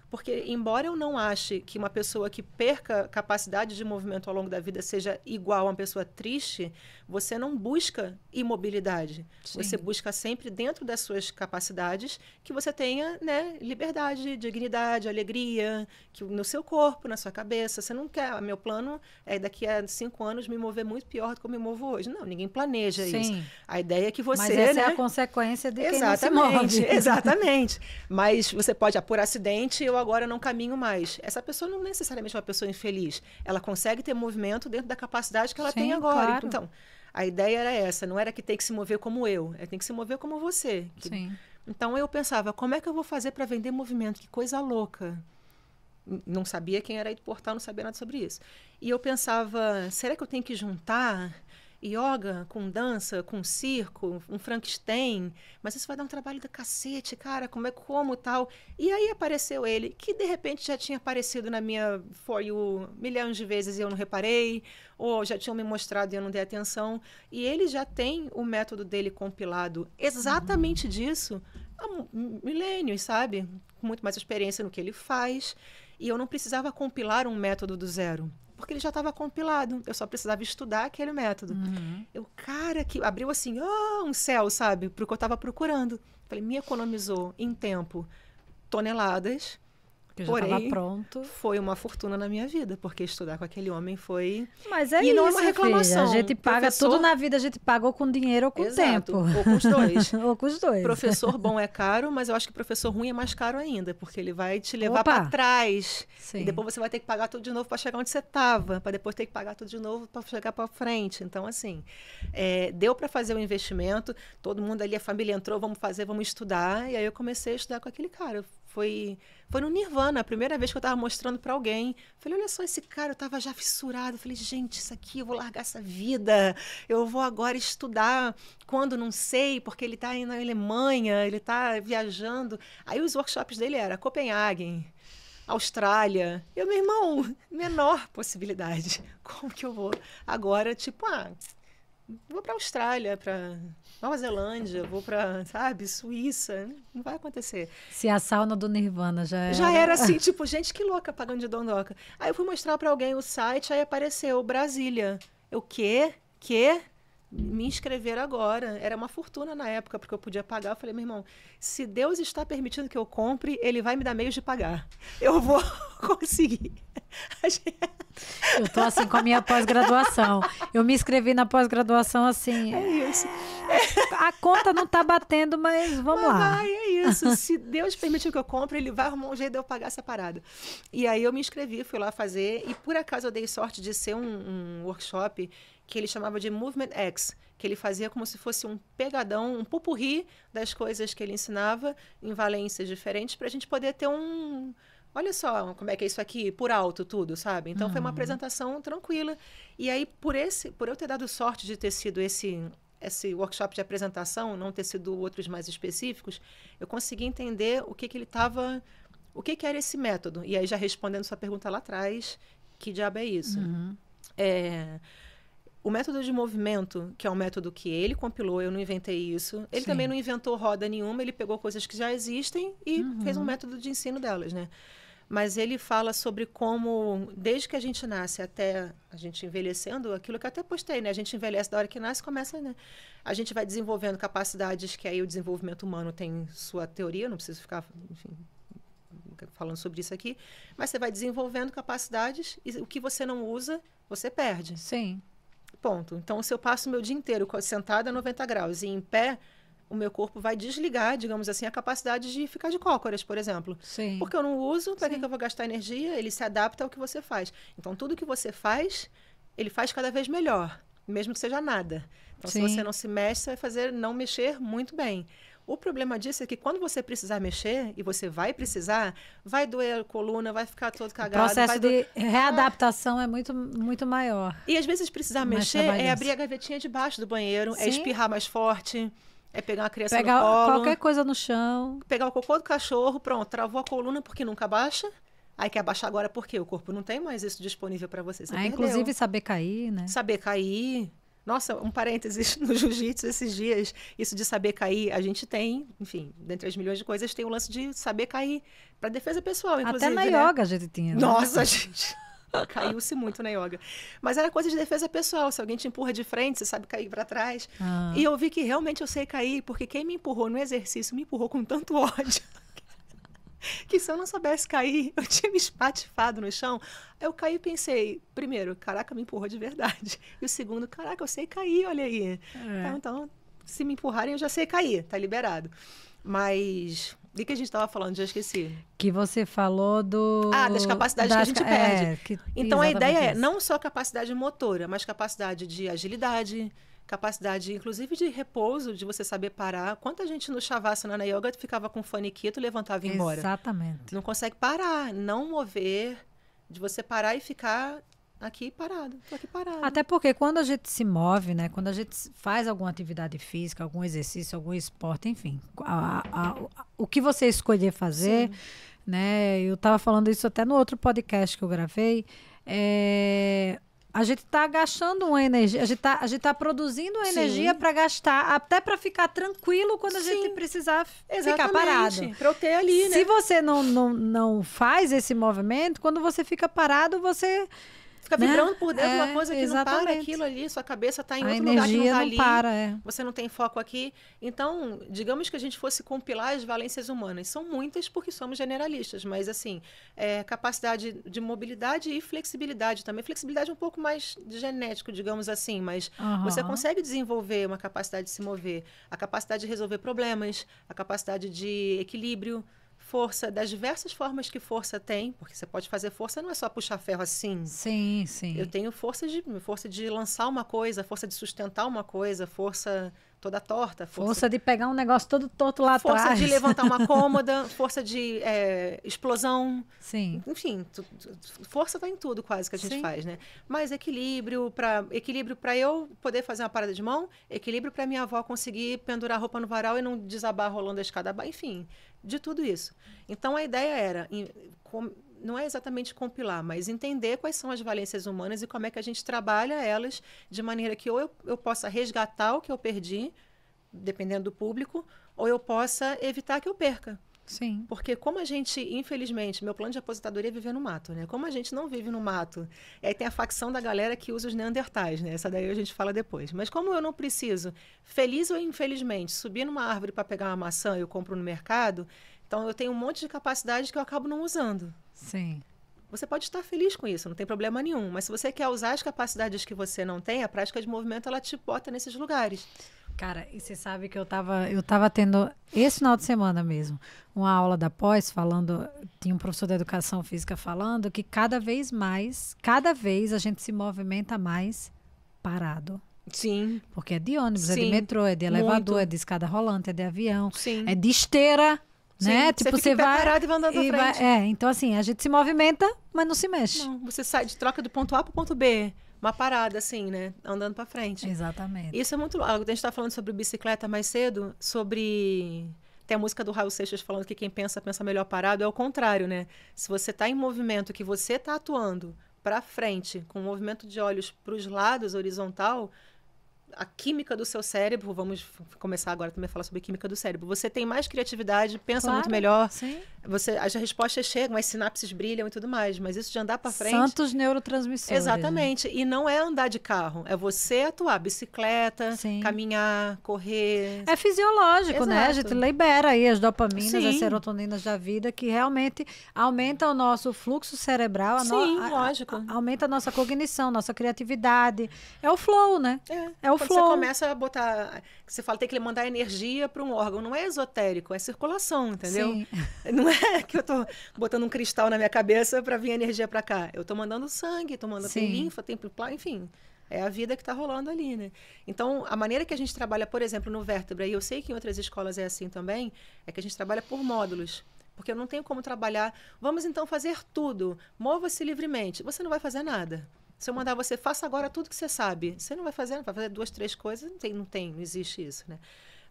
Porque, embora eu não ache que uma pessoa que perca capacidade de movimento ao longo da vida seja igual a uma pessoa triste, você não busca imobilidade. Sim. Você busca sempre, dentro das suas capacidades, que você tenha, né, liberdade, dignidade, alegria, que no seu corpo, na sua cabeça. Você não quer... Meu plano é, daqui a 5 anos, me mover muito pior do que eu me movo hoje. Não, ninguém planeja isso. A ideia é que você... Mas essa, né, é a consequência de quem não se move. Exatamente. Mas você pode, por acidente, eu agora não caminho mais. Essa pessoa não necessariamente é uma pessoa infeliz. Ela consegue ter movimento dentro da capacidade que ela tem agora. Claro. Então, a ideia era essa. Não era que tem que se mover como eu. É tem que se mover como você. Sim. Então, eu pensava, como é que eu vou fazer para vender movimento? Que coisa louca. Não sabia quem era aí do portal, não sabia nada sobre isso. E eu pensava, será que eu tenho que juntar yoga com dança, com circo, um Frankenstein? Mas isso vai dar um trabalho da cacete, cara, como tal? E aí apareceu ele, que de repente já tinha aparecido na minha For You milhões de vezes e eu não reparei, ou já tinham me mostrado e eu não dei atenção. E ele já tem o método dele compilado exatamente disso há milênios, sabe? Com muito mais experiência no que ele faz. E eu não precisava compilar um método do zero, porque ele já estava compilado. Eu só precisava estudar aquele método. Cara, que abriu assim, um céu, sabe? Para o que eu estava procurando. Falei, me economizou em tempo toneladas. Que já estava pronto. Foi uma fortuna na minha vida, porque estudar com aquele homem foi... Mas é isso, não é uma reclamação. Filha. A gente paga tudo na vida, a gente paga ou com dinheiro ou com tempo. Ou com os dois. Ou com os dois. Professor bom é caro, mas eu acho que professor ruim é mais caro ainda, porque ele vai te levar para trás. Sim. E depois você vai ter que pagar tudo de novo para chegar onde você estava, para depois ter que pagar tudo de novo para chegar para frente. Então, assim, deu para fazer o investimento, todo mundo ali, a família entrou, vamos fazer, vamos estudar. E aí eu comecei a estudar com aquele cara. Foi no Nirvana, a primeira vez que eu estava mostrando para alguém. Falei, olha só esse cara, eu estava já fissurado. Falei, gente, isso aqui, eu vou largar essa vida. Eu vou agora estudar quando não sei, porque ele está aí na Alemanha, ele está viajando. Aí os workshops dele eram Copenhague, Austrália. Eu, meu irmão, menor possibilidade. Como que eu vou agora, tipo, vou para a Austrália, para Nova Zelândia, vou para, sabe, Suíça. Não vai acontecer. Se a sauna do Nirvana já era assim, tipo, gente, que louca pagando de dondoca. Aí eu fui mostrar para alguém o site, aí apareceu Brasília. Eu, quê? Me inscrever agora. Era uma fortuna na época, porque eu podia pagar. Eu falei, meu irmão, se Deus está permitindo que eu compre, ele vai me dar meios de pagar. Eu vou conseguir. Eu tô assim com a minha pós-graduação. Eu me inscrevi na pós-graduação assim. É isso. A conta não tá batendo, mas vamos lá. É isso. Se Deus permitiu que eu compre, ele vai arrumar um jeito de eu pagar essa parada. E aí eu me inscrevi, fui lá fazer. E por acaso eu dei sorte de ser um workshop que ele chamava de Movement X, que ele fazia como se fosse um pegadão, um pupurri das coisas que ele ensinava em valências diferentes, para a gente poder ter olha só como é que é isso aqui, por alto tudo, sabe? Então foi uma apresentação tranquila. E aí, por eu ter dado sorte de ter sido esse workshop de apresentação, não ter sido outros mais específicos, eu consegui entender o que ele estava... O que era esse método? E aí, já respondendo sua pergunta lá atrás, que diabo é isso? O método de movimento, que é um método que ele compilou, eu não inventei isso. Ele também não inventou roda nenhuma, ele pegou coisas que já existem e fez um método de ensino delas, né? Mas ele fala sobre como, desde que a gente nasce até a gente envelhecendo, aquilo que eu até postei, né? A gente envelhece da hora que nasce, começa, né? A gente vai desenvolvendo capacidades que aí o desenvolvimento humano tem sua teoria, não preciso ficar, enfim, falando sobre isso aqui, mas você vai desenvolvendo capacidades e o que você não usa, você perde. Sim. Ponto. Então, se eu passo o meu dia inteiro sentada a 90 graus e em pé, o meu corpo vai desligar, digamos assim, a capacidade de ficar de cócoras, por exemplo. Sim. Porque eu não uso, para que eu vou gastar energia? Ele se adapta ao que você faz. Então, tudo que você faz, ele faz cada vez melhor, mesmo que seja nada. Então, se você não se mexe, você vai fazer não mexer muito bem. O problema disso é que quando você precisar mexer, e você vai precisar, vai doer a coluna, vai ficar todo cagado. O processo de readaptação é muito, muito maior. E às vezes precisar mexer é abrir a gavetinha debaixo do banheiro, é espirrar mais forte, é pegar uma criança no colo. Qualquer coisa no chão. Pegar o cocô do cachorro, pronto, travou a coluna porque nunca baixa. Aí quer baixar agora porque o corpo não tem mais isso disponível para você. Você perdeu. Inclusive saber cair, né? Saber cair. Nossa, um parênteses, no jiu-jitsu esses dias, isso de saber cair, a gente tem, enfim, dentre as milhões de coisas, tem o lance de saber cair para defesa pessoal, inclusive. Até na yoga a gente tinha. Né? Nossa, gente... Caiu-se muito na yoga. Mas era coisa de defesa pessoal. Se alguém te empurra de frente, você sabe cair para trás. E eu vi que realmente eu sei cair, porque quem me empurrou no exercício me empurrou com tanto ódio que se eu não soubesse cair, eu tinha me espatifado no chão. Eu caí e pensei, primeiro, caraca, me empurrou de verdade. E o segundo, caraca, eu sei cair, olha aí. Então, se me empurrarem, eu já sei cair, tá liberado. Mas... O que a gente estava falando? Já esqueci. Que você falou das capacidades que a gente perde. Então, a ideia é isso. Não só capacidade motora, mas capacidade de agilidade, capacidade, inclusive, de repouso, de você saber parar. Quanta gente no Shavasana na yoga ficava com faniquito, levantava e ia embora. Exatamente. Não consegue parar, não mover, de você parar e ficar... aqui parado, tô aqui parado. Até porque quando a gente se move, né? Quando a gente faz alguma atividade física, algum exercício, algum esporte, enfim, o que você escolher fazer, sim, né? Eu estava falando isso até no outro podcast que eu gravei. A gente está gastando uma energia, a gente tá produzindo uma energia para gastar, até para ficar tranquilo quando a gente precisar ficar parado. Para eu ter ali, né? Se você não faz esse movimento, quando você fica parado, você... Fica vibrando por dentro uma coisa que não para, aquilo ali, sua cabeça está em outro lugar que não está ali. Você não tem foco aqui. Então, digamos que a gente fosse compilar as valências humanas. São muitas porque somos generalistas, mas assim, capacidade de mobilidade e flexibilidade também. Flexibilidade é um pouco mais genético, digamos assim, mas você consegue desenvolver uma capacidade de se mover, a capacidade de resolver problemas, a capacidade de equilíbrio, força, das diversas formas que força tem, porque você pode fazer força, não é só puxar ferro assim. Sim, sim. Eu tenho força de lançar uma coisa, força de sustentar uma coisa, força toda torta. Força de pegar um negócio todo torto lá atrás. Força de levantar uma cômoda, força de explosão. Sim. Enfim, força está em tudo quase que a gente faz, né? Mas equilíbrio para eu poder fazer uma parada de mão, equilíbrio para minha avó conseguir pendurar a roupa no varal e não desabar rolando a escada abaixo, enfim, de tudo isso. Então, a ideia era... não é exatamente compilar, mas entender quais são as valências humanas e como é que a gente trabalha elas de maneira que ou eu possa resgatar o que eu perdi, dependendo do público, ou eu possa evitar que eu perca. Sim. Porque como a gente, infelizmente, meu plano de aposentadoria é viver no mato, né? Como a gente não vive no mato, aí tem a facção da galera que usa os neandertais, né? Essa daí a gente fala depois. Mas como eu não preciso, feliz ou infelizmente, subir numa árvore para pegar uma maçã e eu compro no mercado, então eu tenho um monte de capacidade que eu acabo não usando. Sim. Você pode estar feliz com isso, não tem problema nenhum. Mas se você quer usar as capacidades que você não tem, a prática de movimento, ela te bota nesses lugares. Cara, e você sabe que eu tava tendo, esse final de semana mesmo, uma aula da pós falando, tinha um professor de educação física falando que cada vez a gente se movimenta mais parado. Sim. Porque é de ônibus, é de metrô, é de elevador, muito. É de escada rolante, é de avião, sim, é de esteira. Né? Tipo, você vai parado e vai andando pra frente. Então assim, a gente se movimenta, mas não se mexe. Não, você sai de troca do ponto A para o ponto B. Uma parada, assim, né? Andando para frente. Exatamente. Isso é muito louco. A gente está falando sobre bicicleta mais cedo, sobre... Tem a música do Raul Seixas falando que quem pensa, pensa melhor parado. É o contrário, né? Se você está em movimento, que você está atuando para frente, com um movimento de olhos para os lados, horizontal... A química do seu cérebro, vamos começar agora também a falar sobre química do cérebro. Você tem mais criatividade, pensa muito melhor. Sim. As respostas chegam, as sinapses brilham e tudo mais. Mas isso de andar para frente... Santos neurotransmissores. Exatamente. E não é andar de carro. É você atuar. Bicicleta, caminhar, correr. É fisiológico, Exato. né? A gente libera aí as dopaminas, sim, as serotoninas da vida, que realmente aumenta o nosso fluxo cerebral. Sim, lógico. Aumenta a nossa cognição, nossa criatividade. É o flow, né? É o Quando flow. você começa a botar... Você fala, tem que mandar energia para um órgão. Não é esotérico, é circulação, entendeu? Sim. Não é que eu tô botando um cristal na minha cabeça para vir energia para cá. Eu tô mandando sangue, tô mandando... Tem linfa, tem... Enfim, é a vida que tá rolando ali, né? Então, a maneira que a gente trabalha, por exemplo, no Vértebra, e eu sei que em outras escolas é assim também, é que a gente trabalha por módulos. Porque eu não tenho como trabalhar... Vamos, então, fazer tudo. Mova-se livremente. Você não vai fazer nada. Se eu mandar você, faça agora tudo que você sabe. Você não vai fazer 2, 3 coisas, não existe isso, né?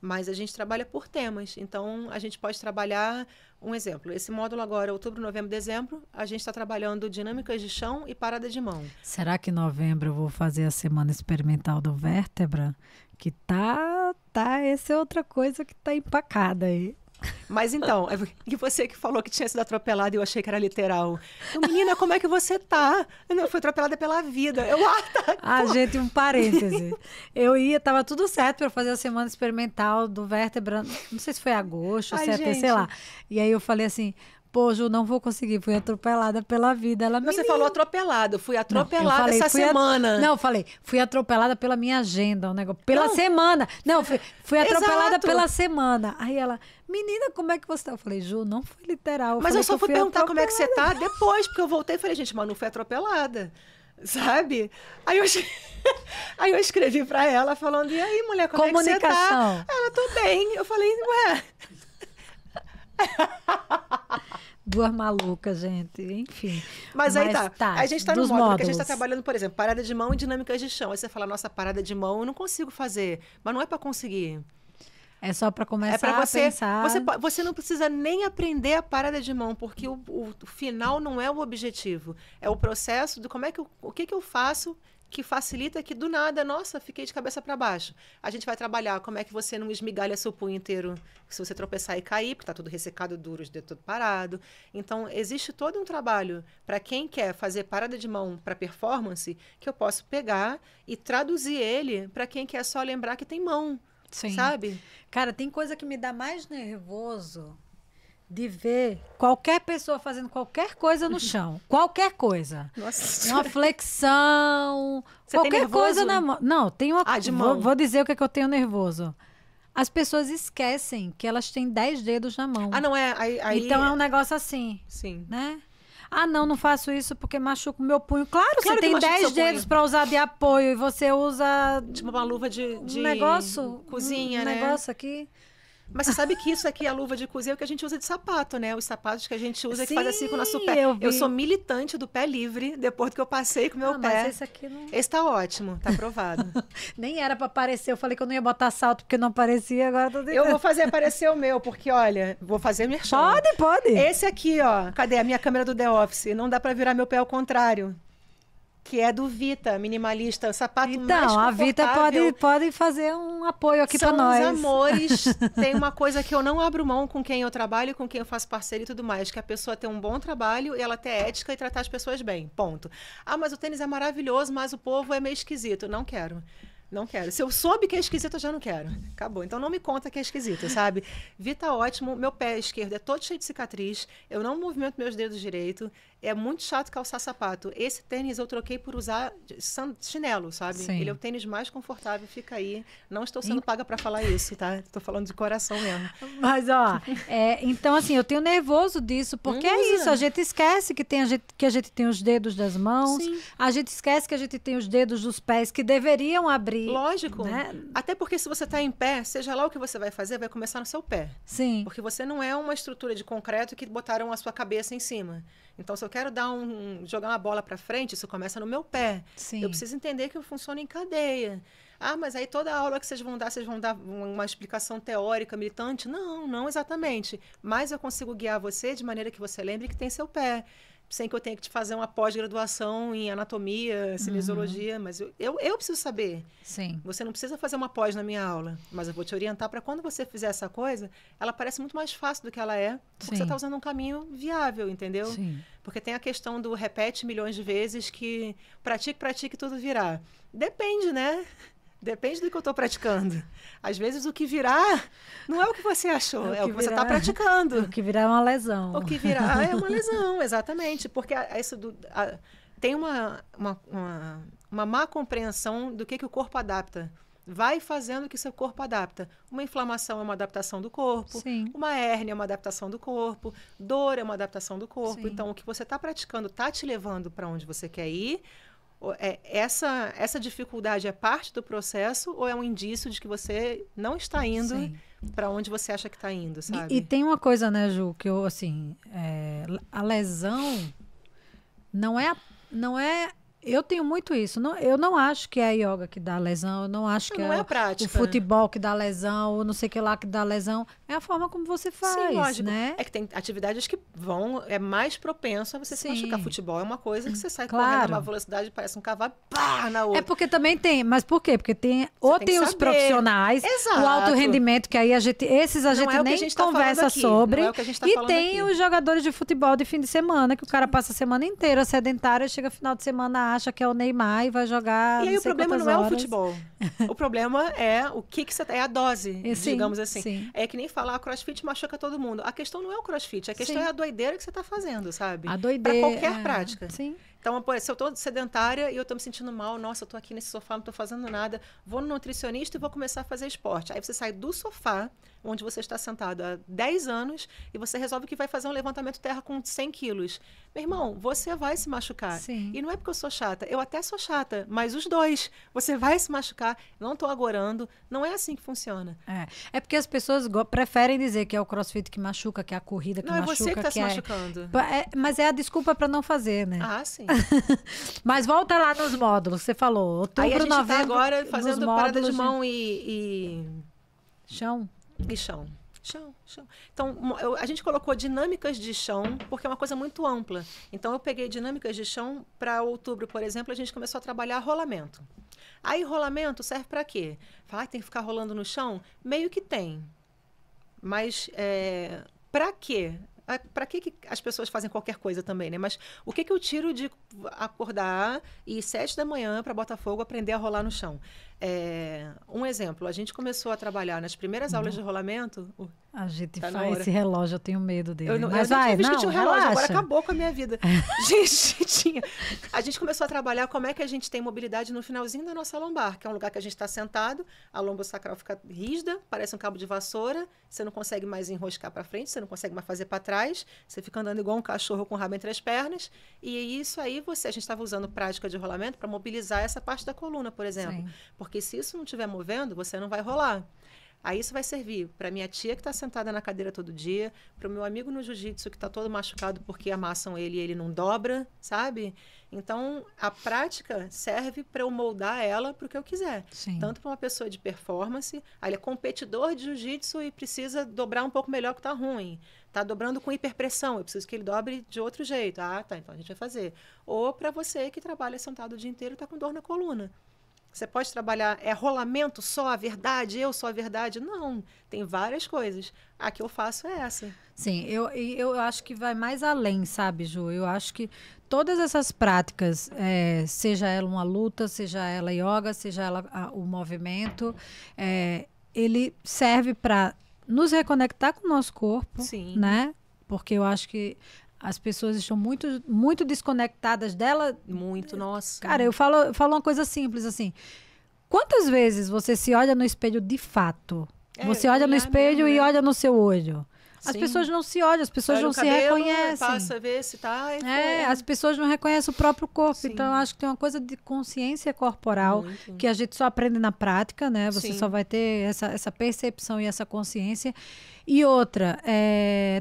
mas a gente trabalha por temas. Então, a gente pode trabalhar, um exemplo, esse módulo agora, outubro, novembro, dezembro, a gente está trabalhando dinâmicas de chão e parada de mão. Será que em novembro eu vou fazer a semana experimental do vértebra? Que essa é outra coisa que tá empacada aí. Mas então, e você que falou que tinha sido atropelada e eu achei que era literal. Menina, como é que você tá? Eu fui atropelada pela vida. Gente, um parêntese. Tava tudo certo para fazer a semana experimental do vértebra. Não sei se foi agosto, setembro, sei lá. E aí eu falei assim, pô, Ju, não vou conseguir, fui atropelada pela vida. Ela, você falou atropelada, eu fui atropelada essa semana. Não, eu falei, fui atropelada pela minha agenda, um negócio, pela semana. Não, fui atropelada pela semana. Aí ela, menina, como é que você tá? Eu falei, Ju, não foi literal. Mas eu só fui perguntar como é que você tá depois, porque eu voltei e falei, gente, mas não fui atropelada, sabe? Aí eu escrevi pra ela falando, e aí, mulher, como é que você tá? Ela, tô bem. Eu falei, ué... Duas malucas, gente. Enfim. Mas aí tá. A gente tá no módulo que a gente tá trabalhando, por exemplo, parada de mão e dinâmicas de chão. Aí você fala, nossa, parada de mão eu não consigo fazer. Mas não é para conseguir. É só para começar a pensar. Você não precisa nem aprender a parada de mão, porque o final não é o objetivo. É o processo do o que eu faço que facilita que do nada, nossa, fiquei de cabeça para baixo. A gente vai trabalhar como é que você não esmigalha seu punho inteiro se você tropeçar e cair, porque está tudo ressecado, duro, os dedos todo parado. Então, existe todo um trabalho para quem quer fazer parada de mão para performance, que eu posso pegar e traduzir ele para quem quer só lembrar que tem mão, sabe? Cara, tem coisa que me dá mais nervoso de ver qualquer pessoa fazendo qualquer coisa no chão. Qualquer coisa. Nossa. Uma flexão. Você qualquer tem coisa na mão. Não, tem uma. De mão. Vou dizer o que é que eu tenho nervoso. As pessoas esquecem que elas têm 10 dedos na mão. Não é? Então é um negócio assim. Sim. Né? Não faço isso porque machuca o meu punho. Claro, você tem 10 dedos para usar de apoio e você usa... Tipo uma luva de negócio, cozinha, né? Um negócio aqui. Mas você sabe que isso aqui, a luva de cozinha, é o que a gente usa de sapato, né? Os sapatos que a gente usa, que faz assim com o nosso pé. Eu sou militante do pé livre, depois do que eu passei com o meu pé. Mas esse aqui não... Esse tá ótimo, tá aprovado. Nem era pra aparecer, eu falei que eu não ia botar salto porque não aparecia, agora tô Eu vou fazer aparecer o meu, porque, olha, vou fazer merchan. Pode. Esse aqui, ó, cadê a minha câmera do The Office? Não dá pra virar meu pé ao contrário. Que é do Vita, minimalista, o sapato mais confortável. Então, a Vita pode fazer um apoio aqui para nós. São os amores. Tem uma coisa que eu não abro mão com quem eu trabalho, com quem eu faço parceria e tudo mais, que a pessoa ter um bom trabalho e ela ter ética e tratar as pessoas bem, ponto. Mas o tênis é maravilhoso, mas o povo é meio esquisito. Não quero. Não quero. Se eu soube que é esquisito, eu já não quero. Acabou. Então não me conta que é esquisito, sabe? Vita ótimo. Meu pé esquerdo é todo cheio de cicatriz. Eu não movimento meus dedos direito. É muito chato calçar sapato. Esse tênis eu troquei por usar chinelo, sabe? Sim. Ele é o tênis mais confortável, fica aí. Não estou sendo paga para falar isso, tá? Estou falando de coração mesmo. Mas, ó, então assim, eu tenho nervoso disso, porque é isso, a gente esquece que a gente tem os dedos das mãos, Sim. A gente esquece que a gente tem os dedos dos pés que deveriam abrir. Lógico. Né? Até porque se você está em pé, seja lá o que você vai fazer, vai começar no seu pé. Sim. Porque você não é uma estrutura de concreto que botaram a sua cabeça em cima. Então, se eu quero jogar uma bola para frente, isso começa no meu pé. Sim. Eu preciso entender que eu funciono em cadeia. Mas aí toda aula que vocês vão dar uma explicação teórica, militante? Não exatamente. Mas eu consigo guiar você de maneira que você lembre que tem seu pé. Sem que eu tenha que te fazer uma pós-graduação em anatomia, cinesiologia, mas eu preciso saber. Sim. Você não precisa fazer uma pós na minha aula, mas eu vou te orientar para quando você fizer essa coisa, ela parece muito mais fácil do que ela é, porque você está usando um caminho viável, entendeu? Sim. Porque tem a questão do repete milhões de vezes que pratique, tudo virá. Depende, né? Depende do que eu estou praticando. Às vezes o que virá não é o que você achou, é o que você está praticando. O que virá é uma lesão. O que virá é uma lesão, exatamente. Porque tem uma má compreensão do que o corpo adapta. Vai fazendo o que seu corpo adapta. Uma inflamação é uma adaptação do corpo. Sim. Uma hérnia é uma adaptação do corpo. Dor é uma adaptação do corpo. Sim. Então, o que você está praticando está te levando para onde você quer ir. Essa dificuldade é parte do processo ou é um indício de que você não está indo para onde você acha que está indo, sabe? E tem uma coisa, né, Ju, que eu, assim, a lesão não é Eu tenho muito isso. Eu não acho que é a yoga que dá lesão, eu não acho que é a prática. O futebol que dá lesão, ou não sei o que lá que dá lesão. É a forma como você faz, sim, lógico. né? É que tem atividades que é mais propenso a você se machucar. Futebol é uma coisa que você sai claro. correndo numa velocidade, parece um cavalo, pá, na outra. É porque também tem, mas por quê? Porque tem os profissionais, exato. O alto rendimento, que aí a gente nem conversa sobre. Não é o que a gente tá e falando tem aqui. Os jogadores de futebol de fim de semana, que o cara passa a semana inteira sedentário, e chega final de semana, acha que é o Neymar e vai jogar. E aí o problema não é o futebol. O problema é é a dose, digamos assim. Sim. É que nem falar, CrossFit machuca todo mundo. A questão não é o CrossFit, a questão é a doideira que você está fazendo, sabe? A doideira. Para qualquer prática. Sim. Então, se eu tô sedentária e eu tô me sentindo mal, nossa, eu tô aqui nesse sofá, não tô fazendo nada, vou no nutricionista e vou começar a fazer esporte. Aí você sai do sofá, onde você está sentado há 10 anos, e você resolve que vai fazer um levantamento terra com 100 quilos. Meu irmão, você vai se machucar. Sim. E não é porque eu sou chata, eu até sou chata, mas os dois, você vai se machucar, não tô agorando, não é assim que funciona. É porque as pessoas preferem dizer que é o CrossFit que machuca, que é a corrida que machuca. Não, é você que tá se machucando. Mas é a desculpa para não fazer, né? Ah, sim. Mas volta lá nos módulos, você falou. Outubro, aí a gente novembro, tá agora fazendo parada de mão chão. E chão. Então, a gente colocou dinâmicas de chão, porque é uma coisa muito ampla. Então, eu peguei dinâmicas de chão para outubro, por exemplo, a gente começou a trabalhar rolamento. Aí, rolamento serve para quê? Falar que tem que ficar rolando no chão? Meio que tem. Mas, para quê? Para que as pessoas fazem qualquer coisa também, né? Mas o que eu tiro de acordar e ir 7 da manhã para Botafogo aprender a rolar no chão? Um exemplo, a gente começou a trabalhar nas primeiras aulas de rolamento. A gente faz esse relógio, eu tenho medo dele. Mas vai, não, tinha um relógio, relaxa. Agora acabou com a minha vida. A gente começou a trabalhar como é que a gente tem mobilidade no finalzinho da nossa lombar, que é um lugar que a gente está sentado, a lombosacral fica rígida, parece um cabo de vassoura, você não consegue mais enroscar para frente, você não consegue mais fazer para trás, você fica andando igual um cachorro com o rabo entre as pernas, e isso aí a gente estava usando prática de rolamento para mobilizar essa parte da coluna, por exemplo. Sim. Porque se isso não estiver movendo, você não vai rolar. Aí isso vai servir para minha tia que está sentada na cadeira todo dia, para o meu amigo no jiu-jitsu que está todo machucado porque amassam ele e ele não dobra, sabe? Então, a prática serve para eu moldar ela para o que eu quiser. Sim. Tanto para uma pessoa de performance, ele é competidor de jiu-jitsu e precisa dobrar um pouco melhor que está ruim. Está dobrando com hiperpressão, eu preciso que ele dobre de outro jeito. Ah, tá, então a gente vai fazer. Ou para você que trabalha sentado o dia inteiro e está com dor na coluna. Você pode trabalhar, rolamento só, a verdade, eu sou a verdade? Não, tem várias coisas. A que eu faço é essa. Sim, eu acho que vai mais além, sabe, Ju? Eu acho que todas essas práticas, seja ela uma luta, seja ela yoga, seja ela o movimento, ele serve para nos reconectar com o nosso corpo, sim, né? Porque eu acho que as pessoas estão muito, muito desconectadas dela. Muito, nossa. Cara, eu falo uma coisa simples assim. Quantas vezes você se olha no espelho de fato? Você olha no espelho mesmo, e olha no seu olho. As pessoas não se olham, as pessoas não se reconhecem. Passa a ver se tá. As pessoas não reconhecem o próprio corpo. Sim. Então, eu acho que tem uma coisa de consciência corporal que a gente só aprende na prática, né? Você só vai ter essa percepção e essa consciência. E outra,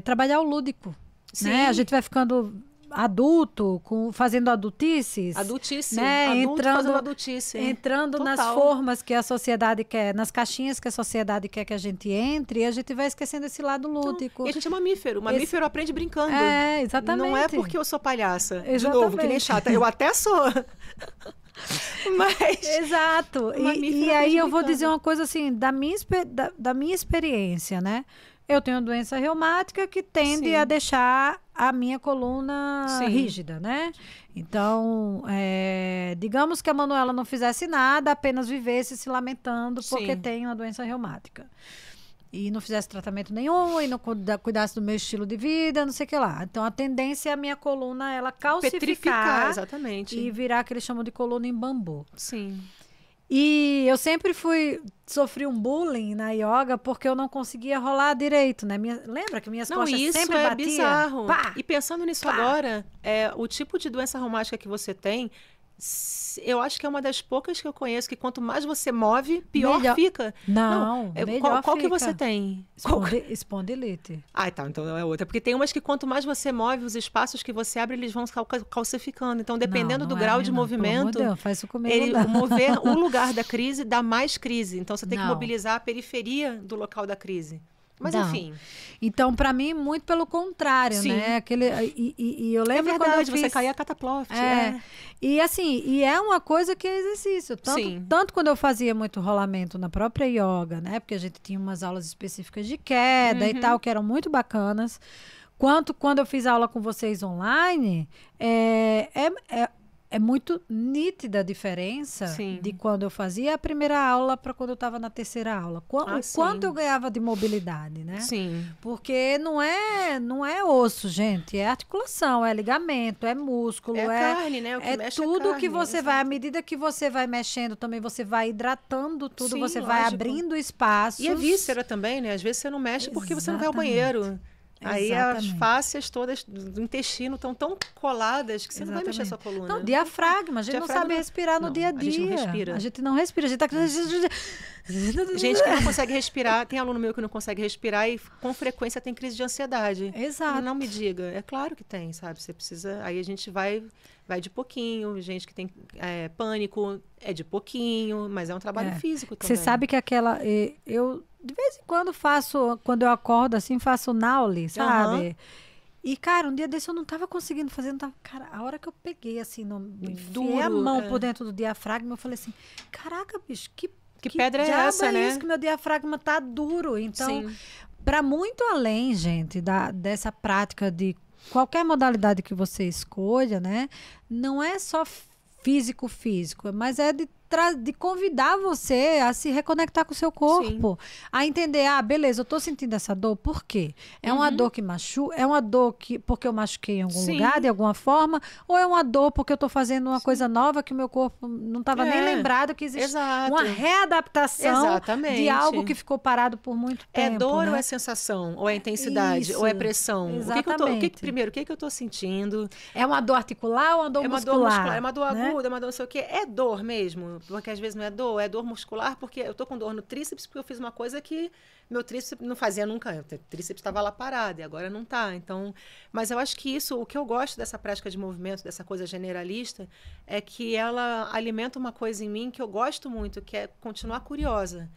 trabalhar o lúdico. Né? A gente vai ficando adulto, fazendo adultices. Adultice. Né? Fazendo adultice. Entrando nas formas que a sociedade quer, nas caixinhas que a sociedade quer que a gente entre, e a gente vai esquecendo esse lado lúdico. E a gente é mamífero. O mamífero aprende brincando. Exatamente. Não é porque eu sou palhaça. Exatamente. De novo, que nem chata. Eu até sou. Mas... Exato. E aí eu vou dizer uma coisa assim, da minha experiência, né? Eu tenho uma doença reumática que tende a deixar a minha coluna rígida, né? Então, digamos que a Manuela não fizesse nada, apenas vivesse se lamentando porque tem uma doença reumática. E não fizesse tratamento nenhum, e não cuidasse do meu estilo de vida, não sei o que lá. Então, a tendência é a minha coluna, ela calcificar. Petrificar, exatamente. E virar aquele chamam de coluna em bambu. Sim. E eu sempre sofri um bullying na yoga porque eu não conseguia rolar direito, né? Lembra que minhas costas sempre batiam? Bizarro. Pá, e pensando nisso agora, o tipo de doença reumática que você tem Eu acho que é uma das poucas que eu conheço que quanto mais você move, pior fica. Não, melhor qual fica. que você tem? Espondilite. Ah, tá, então é outra. Porque tem umas que quanto mais você move, os espaços que você abre, eles vão calcificando. Então, dependendo do grau de movimento, pelo amor de Deus, faz isso comigo, mover o lugar da crise dá mais crise. Então, você tem que mobilizar a periferia do local da crise. Mas, enfim. Então, para mim, muito pelo contrário, né? E eu lembro quando eu fiz... você caía cataploft. E assim, é uma coisa que é exercício. Tanto quando eu fazia muito rolamento na própria yoga, né? Porque a gente tinha umas aulas específicas de queda e tal, que eram muito bacanas. Quanto quando eu fiz aula com vocês online, é muito nítida a diferença de quando eu fazia a primeira aula para quando eu estava na terceira aula. Quanto eu ganhava de mobilidade, né? Sim. Porque não é osso, gente. É articulação, é ligamento, é músculo. É carne, né? O que mexe tudo carne, que você vai, à medida que você vai mexendo também, você vai hidratando tudo, você vai abrindo espaços. E a víscera também, né? Às vezes você não mexe porque você não vai ao banheiro. Aí as fáscias todas do intestino estão tão coladas que você não vai mexer a sua coluna. Não, diafragma. A gente não sabe respirar no dia a dia. A gente não respira. A gente não respira. A gente tá... Gente que não consegue respirar. Tem aluno meu que não consegue respirar e com frequência tem crise de ansiedade. Exato. Não me diga. É claro que tem, sabe? Você precisa... Aí a gente vai de pouquinho. Gente que tem pânico é de pouquinho. Mas é um trabalho físico também. Você sabe que aquela... Eu... De vez em quando quando eu acordo assim, faço Nauli, sabe? E, cara, um dia desse eu não tava conseguindo fazer, cara, a hora que eu peguei, assim, enfiei a mão por dentro do diafragma, eu falei assim, caraca, bicho, que pedra é essa, né? Isso que meu diafragma tá duro. Então, para muito além, gente, dessa prática de qualquer modalidade que você escolha, né? Não é só físico, mas é de convidar você a se reconectar com o seu corpo, a entender, beleza, eu tô sentindo essa dor, por quê? É uma dor que machuca, é uma dor porque eu machuquei em algum lugar, de alguma forma, ou é uma dor porque eu tô fazendo uma coisa nova que o meu corpo não estava nem lembrado que existe uma readaptação de algo que ficou parado por muito tempo. É dor, né? ou é sensação, ou é intensidade, ou é pressão? Primeiro, o que eu tô sentindo? É uma dor articular ou uma dor muscular? É uma dor aguda, é uma dor não sei o quê. É dor mesmo? Porque às vezes não é dor muscular, porque eu tô com dor no tríceps porque eu fiz uma coisa que meu tríceps não fazia nunca. O tríceps estava lá parado e agora não tá. Então, mas eu acho que o que eu gosto dessa prática de movimento, dessa coisa generalista, é que ela alimenta uma coisa em mim que eu gosto muito, que é continuar curiosa.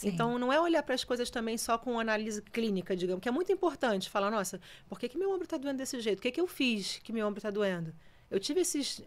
Então, não é olhar para as coisas também só com análise clínica, digamos, que é muito importante. Falar, nossa, por que meu ombro está doendo desse jeito? O que eu fiz que meu ombro está doendo? Eu tive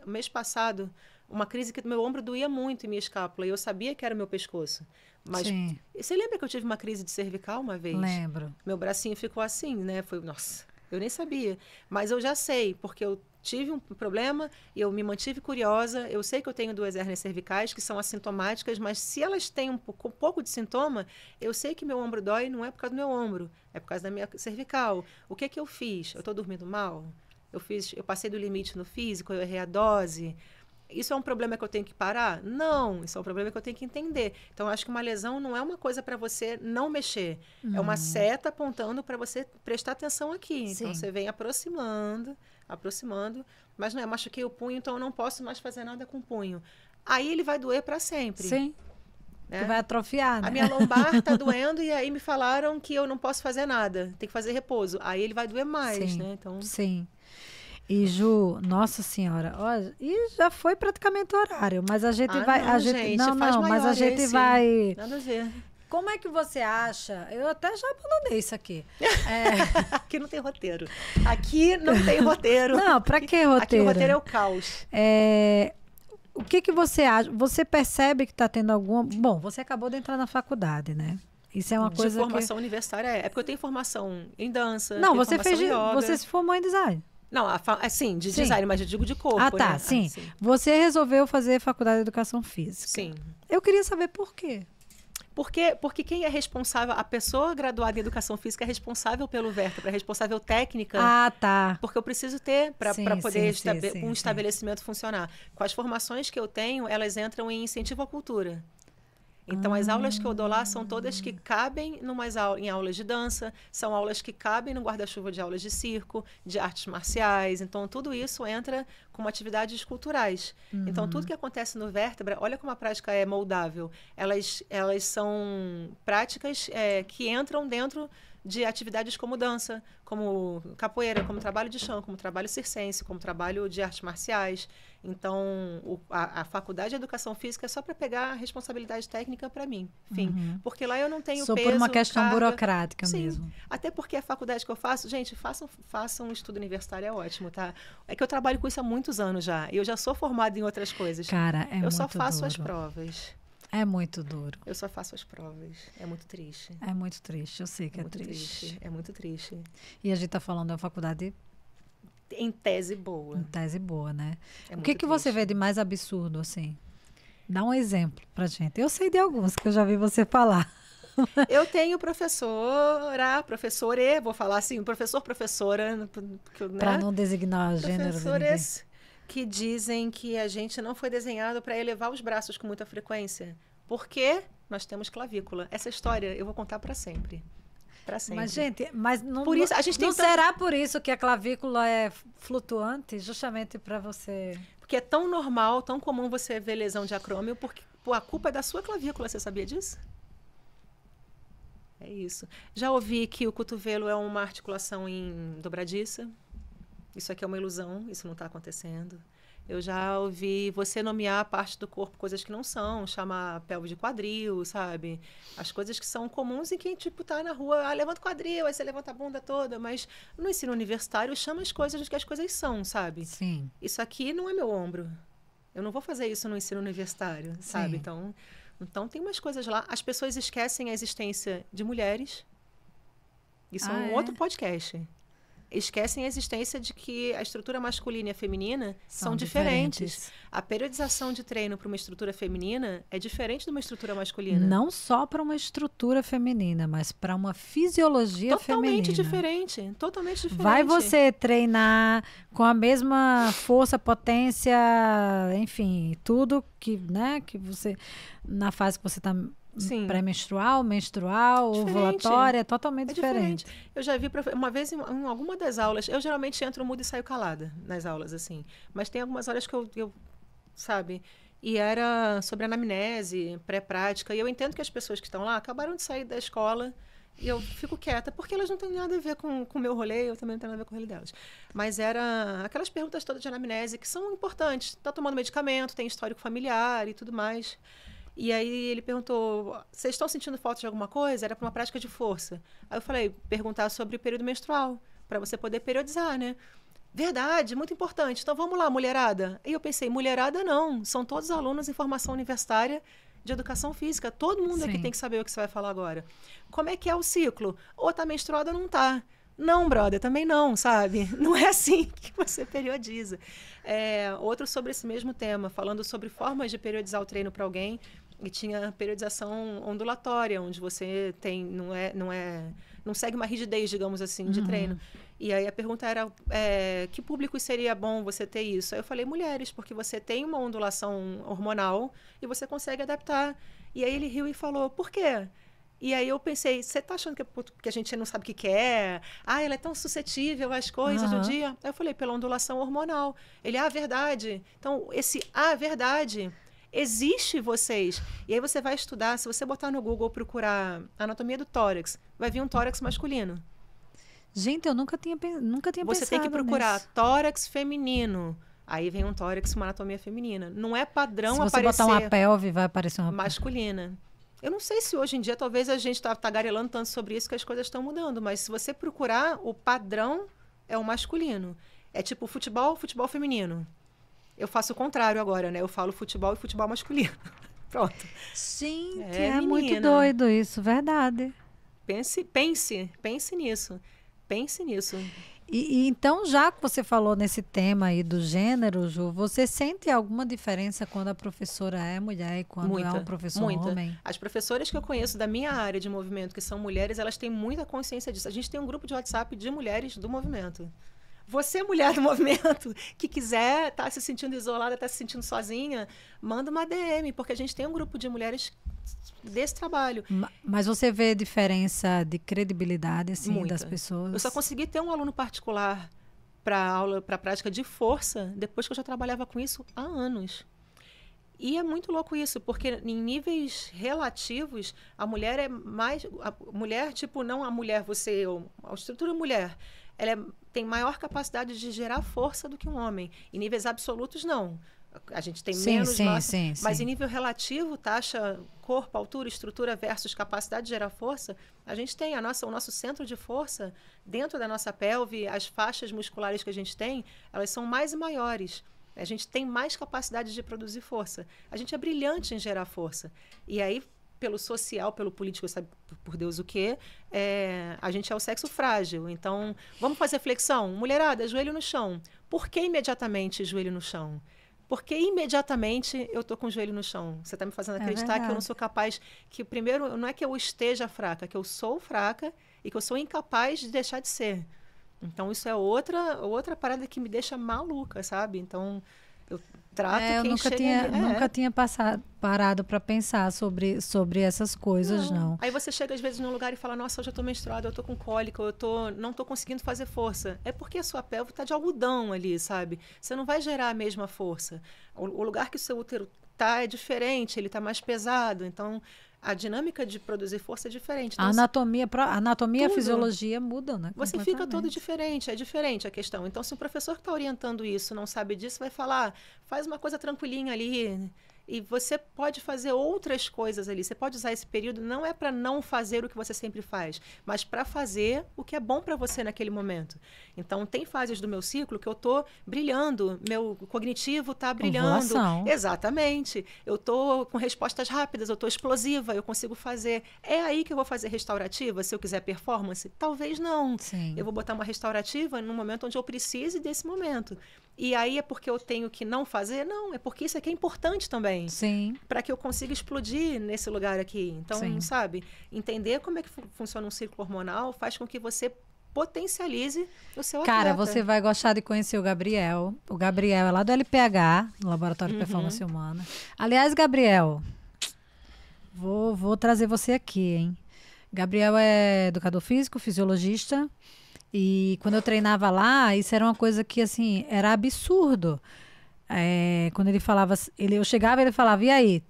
mês passado uma crise que meu ombro doía muito em minha escápula e eu sabia que era meu pescoço. Mas você lembra que eu tive uma crise de cervical uma vez? Lembro. Meu bracinho ficou assim, né? Nossa, eu nem sabia. Mas eu já sei, porque eu tive um problema e eu me mantive curiosa. Eu sei que eu tenho 2 hérnias cervicais que são assintomáticas, mas se elas têm um pouco de sintoma, eu sei que meu ombro dói, não é por causa do meu ombro, é por causa da minha cervical. O que eu fiz? Eu estou dormindo mal? Eu passei do limite no físico, eu errei a dose. Isso é um problema que eu tenho que parar? Não, isso é um problema que eu tenho que entender. Então, eu acho que uma lesão não é uma coisa para você não mexer. É uma seta apontando para você prestar atenção aqui. Então, você vem aproximando, mas não é, machuquei o punho, então eu não posso mais fazer nada com o punho. Aí ele vai doer para sempre. Sim. Né? Que vai atrofiar, né? A minha lombar está doendo e aí me falaram que eu não posso fazer nada. Tem que fazer repouso. Aí ele vai doer mais, né? Então... Sim. E Ju, nossa senhora, ó, e já foi praticamente horário, mas a gente vai, mas a gente vai. Nada a ver. Como é que você acha? Eu até já abandonei isso aqui. Aqui não tem roteiro. Aqui não tem roteiro. Não, para que roteiro? Aqui o roteiro é o caos. O que você acha? Você percebe que está tendo alguma? Bom, você acabou de entrar na faculdade, né? Isso é uma coisa de formação universitária é porque eu tenho formação em dança. Não, você se formou em design. Não, assim, de design, mas eu digo de corpo, tá, né? Sim. Você resolveu fazer faculdade de educação física. Sim. Eu queria saber por quê. Porque quem é responsável, a pessoa graduada em educação física é responsável pelo vértebra, é responsável técnica. Tá. Porque eu preciso ter para poder um estabelecimento funcionar. Com as formações que eu tenho, elas entram em incentivo à cultura. Então, as aulas que eu dou lá são todas que cabem em aulas de dança, são aulas que cabem no guarda-chuva de aulas de circo, de artes marciais. Então, tudo isso entra como atividades culturais. Então, tudo que acontece no Vértebra, olha como a prática é moldável. Elas são práticas que entram dentro de atividades como dança, como capoeira, como trabalho de chão, como trabalho circense, como trabalho de artes marciais. Então, a faculdade de educação física é só para pegar a responsabilidade técnica para mim, enfim. Porque lá eu não tenho Só peso, por uma questão carga. burocrática Sim, mesmo. até porque a faculdade que eu faço, gente, façam um estudo universitário, é ótimo, tá? É que eu trabalho com isso há muitos anos já. Eu já sou formada em outras coisas. Cara, é muito duro. Eu só faço as provas. É muito duro. Eu só faço as provas. É muito triste. É muito triste, eu sei que é triste. É muito triste. E a gente está falando de uma faculdade... Em tese boa. Em tese boa, né? É o que você vê de mais absurdo, assim? Dá um exemplo pra gente. Eu sei de alguns que eu já vi você falar. Eu tenho professore, vou falar assim, professora... Né? Para não designar gênero de ninguém. Que dizem que a gente não foi desenhado para elevar os braços com muita frequência. Porque nós temos clavícula. Essa história eu vou contar para sempre. Para sempre. Mas, gente, não, por isso, a gente não será por isso que a clavícula é flutuante? Justamente para você... Porque é tão normal, tão comum você ver lesão de acrômio, porque a culpa é da sua clavícula. Você sabia disso? É isso. Já ouvi que o cotovelo é uma articulação em dobradiça. Isso aqui é uma ilusão, isso não está acontecendo. Eu já ouvi você nomear a parte do corpo coisas que não são, chamar pelve de quadril, sabe? As coisas que são comuns em quem, tipo, tá na rua, levanta o quadril, aí você levanta a bunda toda, mas no ensino universitário chama as coisas do que as coisas são, sabe? Sim. Isso aqui não é meu ombro. Eu não vou fazer isso no ensino universitário, sabe? Então tem umas coisas lá. As pessoas esquecem a existência de mulheres. Isso é um outro podcast. Esquecem a existência de que a estrutura masculina e a feminina são diferentes. A periodização de treino para uma estrutura feminina é diferente de uma estrutura masculina. Não só para uma estrutura feminina, mas para uma fisiologia feminina. Totalmente diferente. Vai você treinar com a mesma força, potência, enfim, tudo que, né, que você, na fase que você está... Pré-menstrual, menstrual, ovulatória, é totalmente diferente. Eu já vi uma vez em alguma das aulas, eu geralmente entro muda e saio calada nas aulas, assim. Mas tem algumas horas que eu sabe? E era sobre anamnese, pré-prática. E eu entendo que as pessoas que estão lá acabaram de sair da escola e eu fico quieta, porque elas não têm nada a ver com o meu rolê, eu também não tenho nada a ver com o rolê delas. Mas era aquelas perguntas todas de anamnese que são importantes. Está tomando medicamento, tem histórico familiar e tudo mais. E aí ele perguntou, vocês estão sentindo falta de alguma coisa? Era para uma prática de força. Aí eu falei, perguntar sobre o período menstrual, para você poder periodizar, né? Verdade, muito importante. Então vamos lá, mulherada. E eu pensei, mulherada não, são todos alunos em formação universitária de educação física. Todo mundo aqui tem que saber o que você vai falar agora. Como é que é o ciclo? Ou tá menstruada ou não tá? Não, brother, também não, sabe? Não é assim que você periodiza. Outro sobre esse mesmo tema, falando sobre formas de periodizar o treino para alguém. E tinha periodização ondulatória, onde você tem, não segue uma rigidez, digamos assim, de treino. E aí a pergunta era, que público seria bom você ter isso? Aí eu falei, mulheres, porque você tem uma ondulação hormonal e você consegue adaptar. E aí ele riu e falou, por quê? E aí eu pensei, você tá achando que a gente não sabe o que é? Ela é tão suscetível às coisas do dia. Aí eu falei, pela ondulação hormonal. Ele, verdade. Então, verdade... Existe vocês. E aí você vai estudar, se você botar no Google procurar anatomia do tórax, vai vir um tórax masculino. Gente, eu nunca tinha pensado Você tem que procurar tórax feminino. Aí vem um tórax, uma anatomia feminina. Não é padrão aparecer... Se você botar uma pelve, vai aparecer uma masculina. Eu não sei se hoje em dia, talvez a gente está tagarelando tanto sobre isso que as coisas estão mudando, mas se você procurar, o padrão é o masculino. É tipo futebol feminino. Eu faço o contrário agora, né? Eu falo futebol e futebol masculino. Pronto. Gente, é muito doido isso, verdade. Pense nisso. Pense nisso. E então, já que você falou nesse tema aí do gênero, Ju, você sente alguma diferença quando a professora é mulher e quando é um professor homem? As professoras que eu conheço da minha área de movimento, que são mulheres, elas têm muita consciência disso. A gente tem um grupo de WhatsApp de mulheres do movimento. Você, mulher do movimento, que quiser, tá se sentindo isolada, tá se sentindo sozinha, manda uma DM, porque a gente tem um grupo de mulheres desse trabalho. Mas você vê diferença de credibilidade, assim, das pessoas? Eu só consegui ter um aluno particular para prática de força depois que eu já trabalhava com isso há anos. E é muito louco isso, porque em níveis relativos, a mulher é mais... A mulher, tipo, não a mulher, você, eu, a estrutura mulher, ela tem maior capacidade de gerar força do que um homem. Em níveis absolutos, não. A gente tem menos massa, mas em nível relativo, taxa corpo, altura, estrutura versus capacidade de gerar força, a gente tem o nosso centro de força dentro da nossa pelve, as faixas musculares que a gente tem, elas são mais e maiores. A gente tem mais capacidade de produzir força. A gente é brilhante em gerar força. E aí, pelo social, pelo político, sabe por Deus o quê, a gente é o sexo frágil. Então, vamos fazer flexão? Mulherada, joelho no chão. Por que imediatamente joelho no chão? Porque imediatamente eu estou com o joelho no chão. Você está me fazendo acreditar que eu não sou capaz... Que primeiro, não é que eu esteja fraca, que eu sou fraca e que eu sou incapaz de deixar de ser. Então, isso é outra parada que me deixa maluca, sabe? Então, eu trato quem nunca tinha parado para pensar sobre essas coisas, não. Aí você chega, às vezes, num lugar e fala, nossa, hoje eu estou menstruada, eu estou com cólica, não estou conseguindo fazer força. É porque a sua pelve está de algodão ali, sabe? Você não vai gerar a mesma força. O lugar que o seu útero está é diferente, ele está mais pesado. Então, a dinâmica de produzir força é diferente. Então, a anatomia e a fisiologia mudam, né? Você fica todo diferente, é diferente a questão. Então, se o professor que está orientando isso não sabe disso, vai falar, faz uma coisa tranquilinha ali. E você pode fazer outras coisas ali. Você pode usar esse período, não é para não fazer o que você sempre faz, mas para fazer o que é bom para você naquele momento. Então, tem fases do meu ciclo que eu estou brilhando, meu cognitivo está brilhando. Ovulação. Exatamente. Eu estou com respostas rápidas, eu estou explosiva, eu consigo fazer. É aí que eu vou fazer restaurativa, se eu quiser performance? Talvez não. Sim. Eu vou botar uma restaurativa no momento onde eu precise desse momento. E aí é porque eu tenho que não fazer? Não, é porque isso aqui é importante também. Sim. Para que eu consiga explodir nesse lugar aqui. Então, sabe, entender como é que funciona um ciclo hormonal faz com que você potencialize o seu atleta. Cara, você vai gostar de conhecer o Gabriel. O Gabriel é lá do LPH, no Laboratório de Performance Humana. Aliás, Gabriel, vou trazer você aqui, hein? Gabriel é educador físico, fisiologista. E quando eu treinava lá, isso era uma coisa que, assim, era absurdo. Quando ele falava, eu chegava e ele falava, e aí,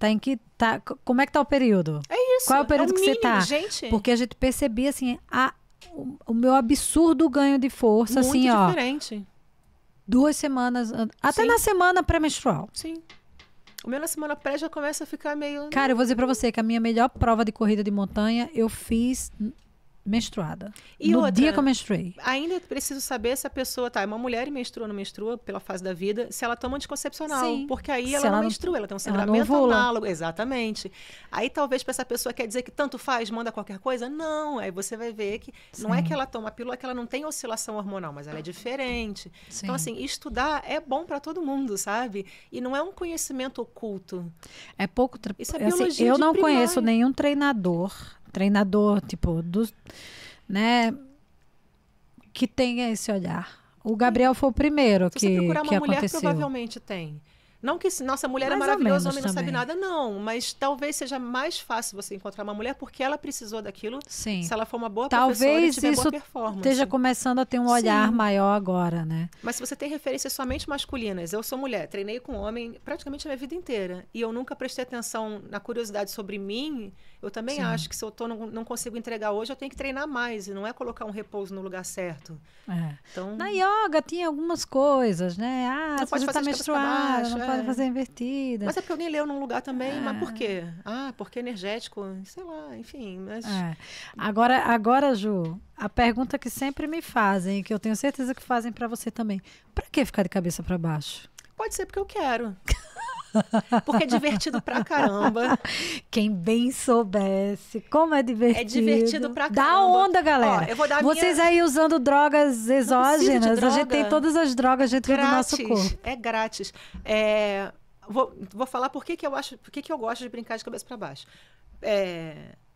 como é que tá o período? É isso. Qual é o período que mínimo, você tá? Gente. Porque a gente percebia, assim, o meu absurdo ganho de força, muito assim, ó. diferente. 2 semanas, até na semana pré-menstrual. Sim. O meu na semana pré já começa a ficar meio... Cara, eu vou dizer pra você que a minha melhor prova de corrida de montanha eu fiz menstruada. E no outra, dia que eu menstruei. Ainda preciso saber se a pessoa é uma mulher e menstrua ou não menstrua pela fase da vida, se ela toma anticoncepcional. Sim. Porque aí Se ela ela não não- menstrua, ela tem um ela não sangramento ovula. análogo. Exatamente. Aí talvez para essa pessoa quer dizer que tanto faz, manda qualquer coisa? Não. Aí você vai ver que não é Sim. que ela toma a pílula, que ela não tem oscilação hormonal, mas ela é diferente. Sim. Então, assim, estudar é bom para todo mundo, sabe? E não é um conhecimento oculto. É pouco... Isso é assim, biologia eu de não primário. conheço nenhum treinador, tipo, né, que tenha esse olhar. O Gabriel foi o primeiro Se você procurar que uma mulher, aconteceu. provavelmente tem. Não que, nossa, mulher é Mais ou maravilhosa, o menos homem não sabe também. nada, não. Mas talvez seja mais fácil você encontrar uma mulher porque ela precisou daquilo. Sim. Se ela for uma boa professora e Talvez tiver isso boa performance. esteja começando a ter um olhar Sim. maior agora, né? Mas se você tem referências somente masculinas, eu sou mulher, treinei com homem praticamente a minha vida inteira. E eu nunca prestei atenção na curiosidade sobre mim, eu também Sim. acho que se eu não consigo entregar hoje, eu tenho que treinar mais. E não é colocar um repouso no lugar certo. É. Então, Na yoga tinha algumas coisas, né? Não Se pode você tá fazer de cabeça pra menstruada, baixo, não pode é. fazer invertida. mas é porque alguém leu num lugar também, mas por quê? Porque energético, sei lá, enfim. Mas... É. Agora, Ju, a pergunta que sempre me fazem, que eu tenho certeza que fazem pra você também. Pra que ficar de cabeça pra baixo? Pode ser porque eu quero. Porque é divertido pra caramba. Quem bem soubesse como é divertido. É divertido pra Dá caramba. onda, galera. Ó, eu vou dar a Vocês minha... aí usando drogas exógenas, de a gente tem droga. todas as drogas dentro do nosso corpo. É grátis. Vou falar por que eu gosto de brincar de cabeça para baixo.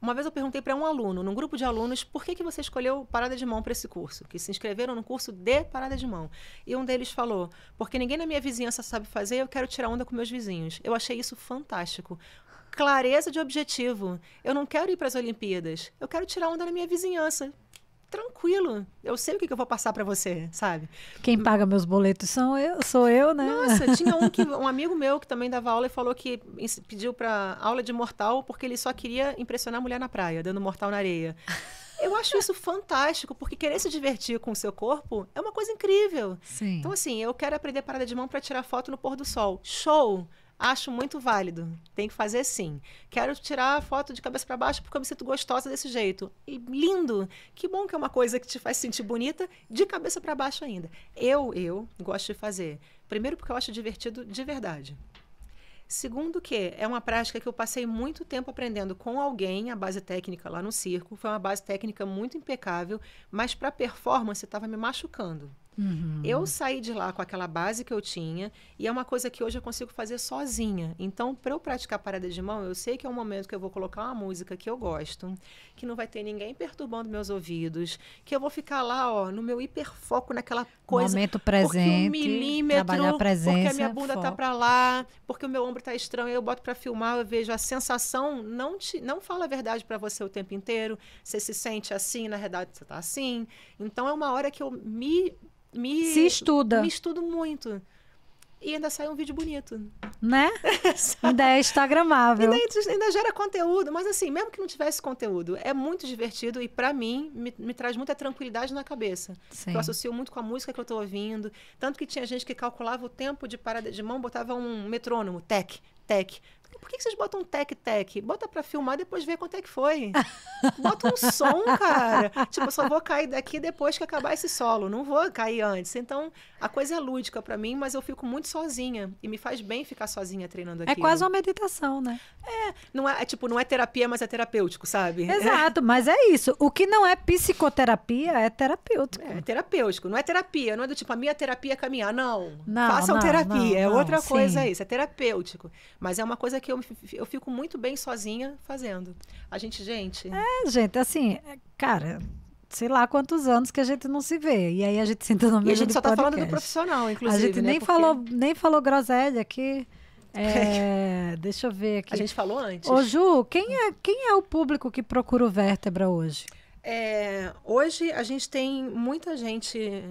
Uma vez eu perguntei para um aluno, num grupo de alunos, por que você escolheu parada de mão para esse curso? Que se inscreveram no curso de parada de mão. E um deles falou, porque ninguém na minha vizinhança sabe fazer, eu quero tirar onda com meus vizinhos. Eu achei isso fantástico. Clareza de objetivo. Eu não quero ir para as Olimpíadas. Eu quero tirar onda na minha vizinhança. Tranquilo. Eu sei o que eu vou passar para você, sabe? Quem paga meus boletos sou eu, né? Nossa, tinha um amigo meu que também dava aula e falou que pediu para aula de mortal porque ele só queria impressionar a mulher na praia, dando mortal na areia. Eu acho isso fantástico, porque querer se divertir com o seu corpo é uma coisa incrível. Sim. Então, assim, eu quero aprender parada de mão para tirar foto no pôr do sol. Show! Acho muito válido. Tem que fazer sim. Quero tirar a foto de cabeça para baixo porque eu me sinto gostosa desse jeito. E lindo! Que bom que é uma coisa que te faz sentir bonita de cabeça para baixo ainda. Eu gosto de fazer. Primeiro porque eu acho divertido de verdade. Segundo que é uma prática que eu passei muito tempo aprendendo com alguém, a base técnica lá no circo. Foi uma base técnica muito impecável, mas para performance estava me machucando. Uhum. Eu saí de lá com aquela base que eu tinha e é uma coisa que hoje eu consigo fazer sozinha. Então, para eu praticar parada de mão, eu sei que é um momento que eu vou colocar uma música que eu gosto, que não vai ter ninguém perturbando meus ouvidos, que eu vou ficar lá, ó, no meu hiperfoco naquela coisa. Momento presente, porque 1 milímetro, trabalhar a presença, porque a minha bunda foco. tá para lá, porque o meu ombro tá estranho, eu boto para filmar, eu vejo a sensação, não fala a verdade para você o tempo inteiro. Você se sente assim, na verdade você tá assim. Então, é uma hora que eu se estuda. Me estudo muito. E ainda sai um vídeo bonito. Né? Ainda é instagramável. Ainda gera conteúdo. Mas assim, mesmo que não tivesse conteúdo, é muito divertido e pra mim, me traz muita tranquilidade na cabeça. Eu associo muito com a música que eu tô ouvindo. Tanto que tinha gente que calculava o tempo de parada de mão, botava um metrônomo, tec, tec. Por que vocês botam um tec-tec? Bota pra filmar e depois ver quanto é que foi. Bota um som, cara. Tipo, eu só vou cair daqui depois que acabar esse solo. Não vou cair antes. Então, a coisa é lúdica pra mim, mas eu fico muito sozinha. E me faz bem ficar sozinha treinando aqui. É quase uma meditação, né? Não é terapia, mas é terapêutico, sabe? Exato, mas é isso. O que não é psicoterapia é terapêutico. É terapêutico. Não é terapia. Não é do tipo, a minha terapia é caminhar. Não. Não, Façam terapia. É outra coisa sim. isso. É terapêutico. Mas é uma coisa que eu fico muito bem sozinha fazendo. Gente... Gente, assim, cara, sei lá quantos anos que a gente não se vê. E aí a gente senta no meio. E a gente só tá podcast. falando do profissional, inclusive. A gente nem falou groselha aqui. Deixa eu ver aqui. A gente falou antes. Ô, Ju, quem é o público que procura o Vértebra hoje? Hoje a gente tem muita gente...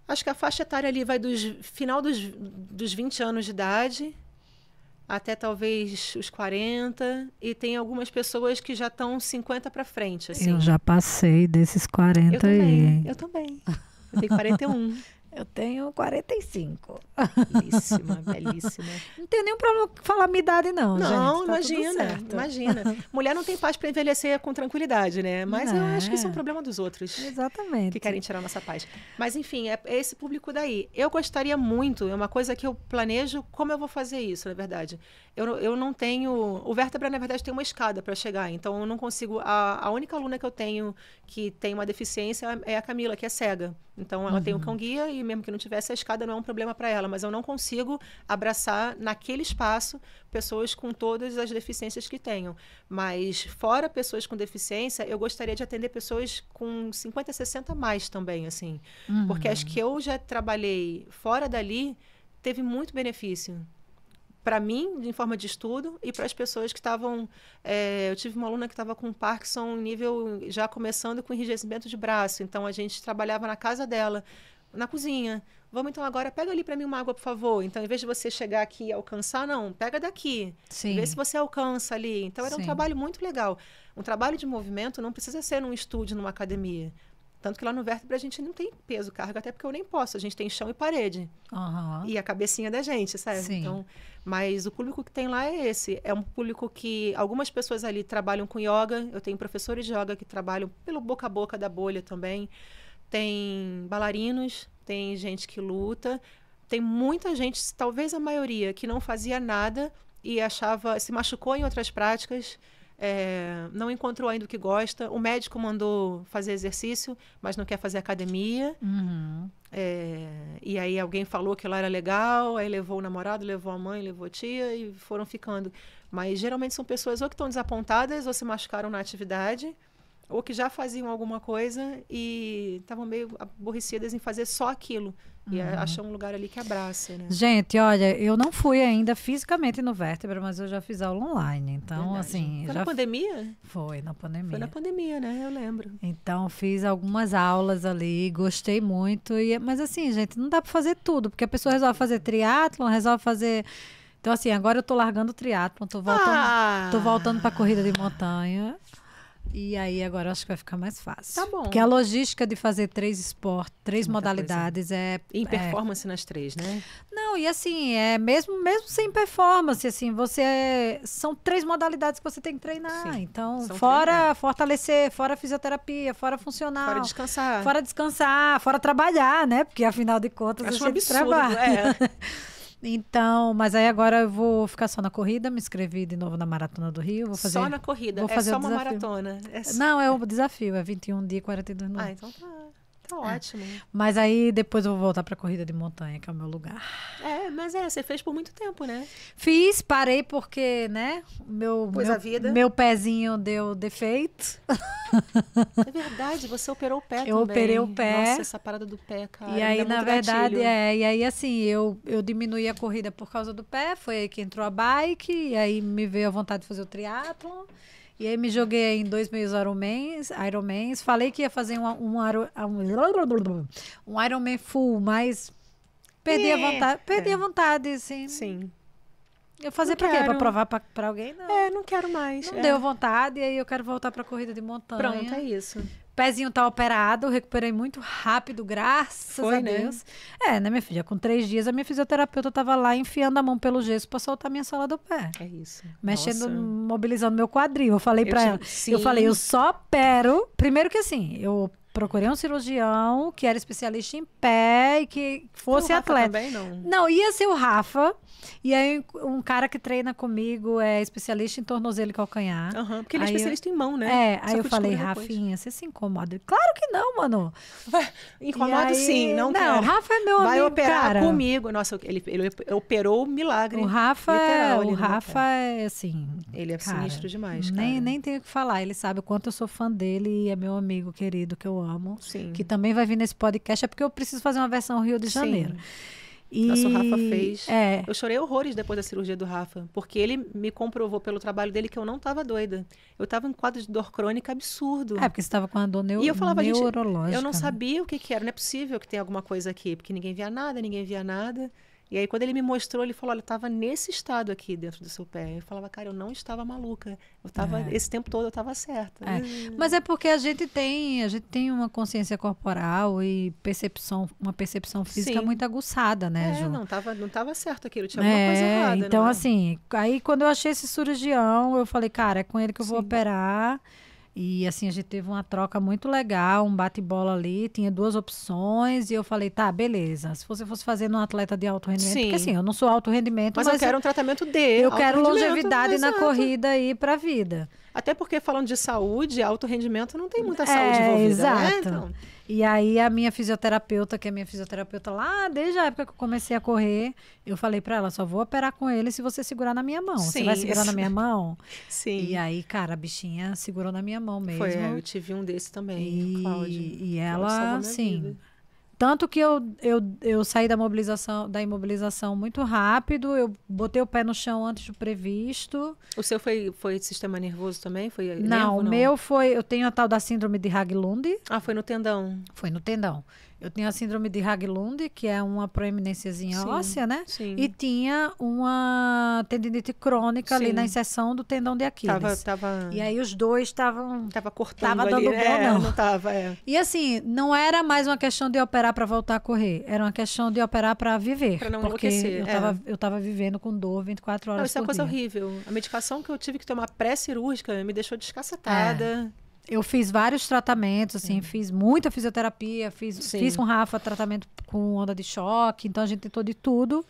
Acho que a faixa etária ali vai final dos 20 anos de idade até talvez os 40, e tem algumas pessoas que já estão 50 para frente, assim. Eu já passei desses 40 aí. Eu também. Eu tenho 41. Eu tenho 45. Belíssima, belíssima. Não tem nenhum problema falar a minha idade, não, gente. Imagina. Mulher não tem paz para envelhecer com tranquilidade, né? Mas eu acho que isso é um problema dos outros. Exatamente. Que querem tirar nossa paz. Mas, enfim, é esse público daí. Eu gostaria muito, é uma coisa que eu planejo, como eu vou fazer isso, na verdade. Eu não tenho... O Vértebra, na verdade, tem uma escada para chegar, então eu não consigo... A única aluna que eu tenho que tem uma deficiência é a Camila, que é cega. Então, ela tem um cão-guia e mesmo que não tivesse a escada, não é um problema para ela. Mas eu não consigo abraçar naquele espaço pessoas com todas as deficiências que tenham. Mas, fora pessoas com deficiência, eu gostaria de atender pessoas com 50, 60 a mais também, assim. Porque as que eu já trabalhei fora dali, teve muito benefício. Para mim, em forma de estudo, e para as pessoas que estavam... eu tive uma aluna que estava com Parkinson nível, já começando com enrijecimento de braço. Então, a gente trabalhava na casa dela, na cozinha. Vamos, então, agora, pega ali para mim uma água, por favor. Então, em vez de você chegar aqui e alcançar, não, pega daqui. Sim. Vê se você alcança ali. Então, era um trabalho muito legal. Um trabalho de movimento não precisa ser num estúdio, numa academia. Tanto que lá no Vértebra a gente não tem peso, carga, até porque eu nem posso. A gente tem chão e parede. E a cabecinha da gente, sabe? Sim. Então, mas o público que tem lá é esse. É um público que... Algumas pessoas ali trabalham com yoga. Eu tenho professores de yoga que trabalham pelo boca a boca da bolha também. Tem bailarinos, tem gente que luta. Tem muita gente, talvez a maioria, que não fazia nada e se machucou em outras práticas. não encontrou ainda o que gosta. O médico mandou fazer exercício, mas não quer fazer academia. Uhum. E aí alguém falou que lá era legal, aí levou o namorado, levou a mãe, levou a tia e foram ficando. Mas geralmente são pessoas ou que estão desapontadas ou se machucaram na atividade, ou que já faziam alguma coisa e estavam meio aborrecidas em fazer só aquilo. E acham um lugar ali que abraça, né? Gente, olha, eu não fui ainda fisicamente no Vértebra, mas eu já fiz aula online. Então, Verdade. assim... Foi na pandemia? Foi na pandemia. Foi na pandemia, né? Eu lembro. Então, fiz algumas aulas ali, gostei muito. Mas assim, gente, não dá para fazer tudo, porque a pessoa resolve fazer triatlon, resolve fazer... Então, assim, agora eu tô largando o triatlon, tô voltando para corrida de montanha. E aí, agora eu acho que vai ficar mais fácil. Tá bom. Porque a logística de fazer 3 esportes, 3 modalidades em performance nas 3, né? Não, e assim, mesmo sem performance, assim, são 3 modalidades que você tem que treinar. Sim, então, fora fortalecer, fora fisioterapia, fora funcional. Fora descansar. Fora trabalhar, né? Porque, afinal de contas, acho a gente trabalha. Então, mas aí agora eu vou ficar só na corrida, me inscrevi de novo na Maratona do Rio. Vou fazer, só na corrida? Vou fazer só uma maratona? Não, é o desafio, é 21 dias e 42 minutos. Então tá ótimo. Mas aí depois eu vou voltar pra corrida de montanha, que é o meu lugar. Mas você fez por muito tempo, né? Fiz, parei porque, né, meu pezinho deu defeito. É verdade, você operou o pé também. Eu operei o pé. Nossa, essa parada do pé, cara. E aí, na verdade, e aí assim, eu diminuí a corrida por causa do pé, foi aí que entrou a bike, e aí me veio a vontade de fazer o triatlon. E aí me joguei em 2 meios Ironmans. Falei que ia fazer um Ironman full, mas perdi a vontade. Perdi a vontade, assim. Sim. Eu fazer pra quê? Pra provar pra alguém? Não. Não quero mais. Não deu vontade, e aí eu quero voltar pra corrida de montanha. Pronto, é isso. Pezinho tá operado, recuperei muito rápido, graças a Deus. Né, minha filha? Com 3 dias, a minha fisioterapeuta tava lá enfiando a mão pelo gesso pra soltar a minha sola do pé. É isso. Mexendo, mobilizando meu quadril. Eu falei pra ela. Eu falei, eu só opero. Primeiro que assim, eu procurei um cirurgião que era especialista em pé e que fosse atleta. Também, não? Não, ia ser o Rafa. E aí um cara que treina comigo é especialista em tornozelo e calcanhar. Porque ele é especialista em mão, né? Aí eu falei, Rafinha, você se incomoda? Claro que não, mano. Incomodo sim, não quero. Não, o Rafa é meu amigo, vai operar cara. comigo. Nossa, ele operou o milagre. O Rafa é assim... Ele é sinistro demais, cara. Nem tenho o que falar. Ele sabe o quanto eu sou fã dele e é meu amigo querido, que eu amo. Sim. Que também vai vir nesse podcast. É porque eu preciso fazer uma versão Rio de Janeiro. Nossa, o Rafa fez. Eu chorei horrores depois da cirurgia do Rafa, porque ele me comprovou pelo trabalho dele que eu não estava doida. Eu estava em quadro de dor crônica absurdo. Porque você estava com a dor E eu falava, neurológica. Eu não sabia o que era. Não é possível que tenha alguma coisa aqui, porque ninguém via nada. E aí, quando ele me mostrou, ele falou, olha, estava nesse estado aqui dentro do seu pé. Eu falava, cara, eu não estava maluca. Eu estava, esse tempo todo eu estava certa. Mas é porque a gente tem uma consciência corporal e uma percepção física muito aguçada, né, Ju? Não tava certo aquilo, tinha alguma coisa errada. Então, assim, aí quando eu achei esse cirurgião, eu falei, cara, é com ele que eu vou operar. E assim, a gente teve uma troca muito legal, um bate-bola ali, tinha 2 opções, e eu falei, tá, beleza. Se você fosse fazer num atleta de alto rendimento, porque assim, eu não sou alto rendimento, mas eu quero um tratamento eu quero longevidade na corrida aí pra vida. Até porque falando de saúde, alto rendimento não tem muita saúde envolvida, exato. Né? Então... E aí a minha fisioterapeuta, que é minha fisioterapeuta lá, desde a época que eu comecei a correr, eu falei pra ela, só vou operar com ele se você segurar na minha mão. Você vai segurar na minha mão? Sim. E aí, cara, a bichinha segurou na minha mão mesmo. Eu tive um desse também, Cláudia. E ela, assim... Tanto que eu saí da imobilização muito rápido, eu botei o pé no chão antes do previsto. O seu foi sistema nervoso também? Não, o meu foi... Eu tenho a tal da síndrome de Haglund. Foi no tendão. Foi no tendão. Eu tinha a síndrome de Haglund, que é uma proeminênciazinha óssea, né? Sim. E tinha uma tendinite crônica ali na inserção do tendão de Aquiles. E aí os dois estavam... Tava cortando Tava dando ali. bom, não. Não tava, E assim, não era mais uma questão de operar para voltar a correr. Era uma questão de operar para viver. Para não porque enlouquecer. Eu tava vivendo com dor 24 horas por dia. Isso é uma coisa horrível. A medicação que eu tive que tomar pré-cirúrgica me deixou descacetada. Eu fiz vários tratamentos, assim, fiz muita fisioterapia, fiz com o Rafa tratamento com onda de choque, então a gente tentou de tudo.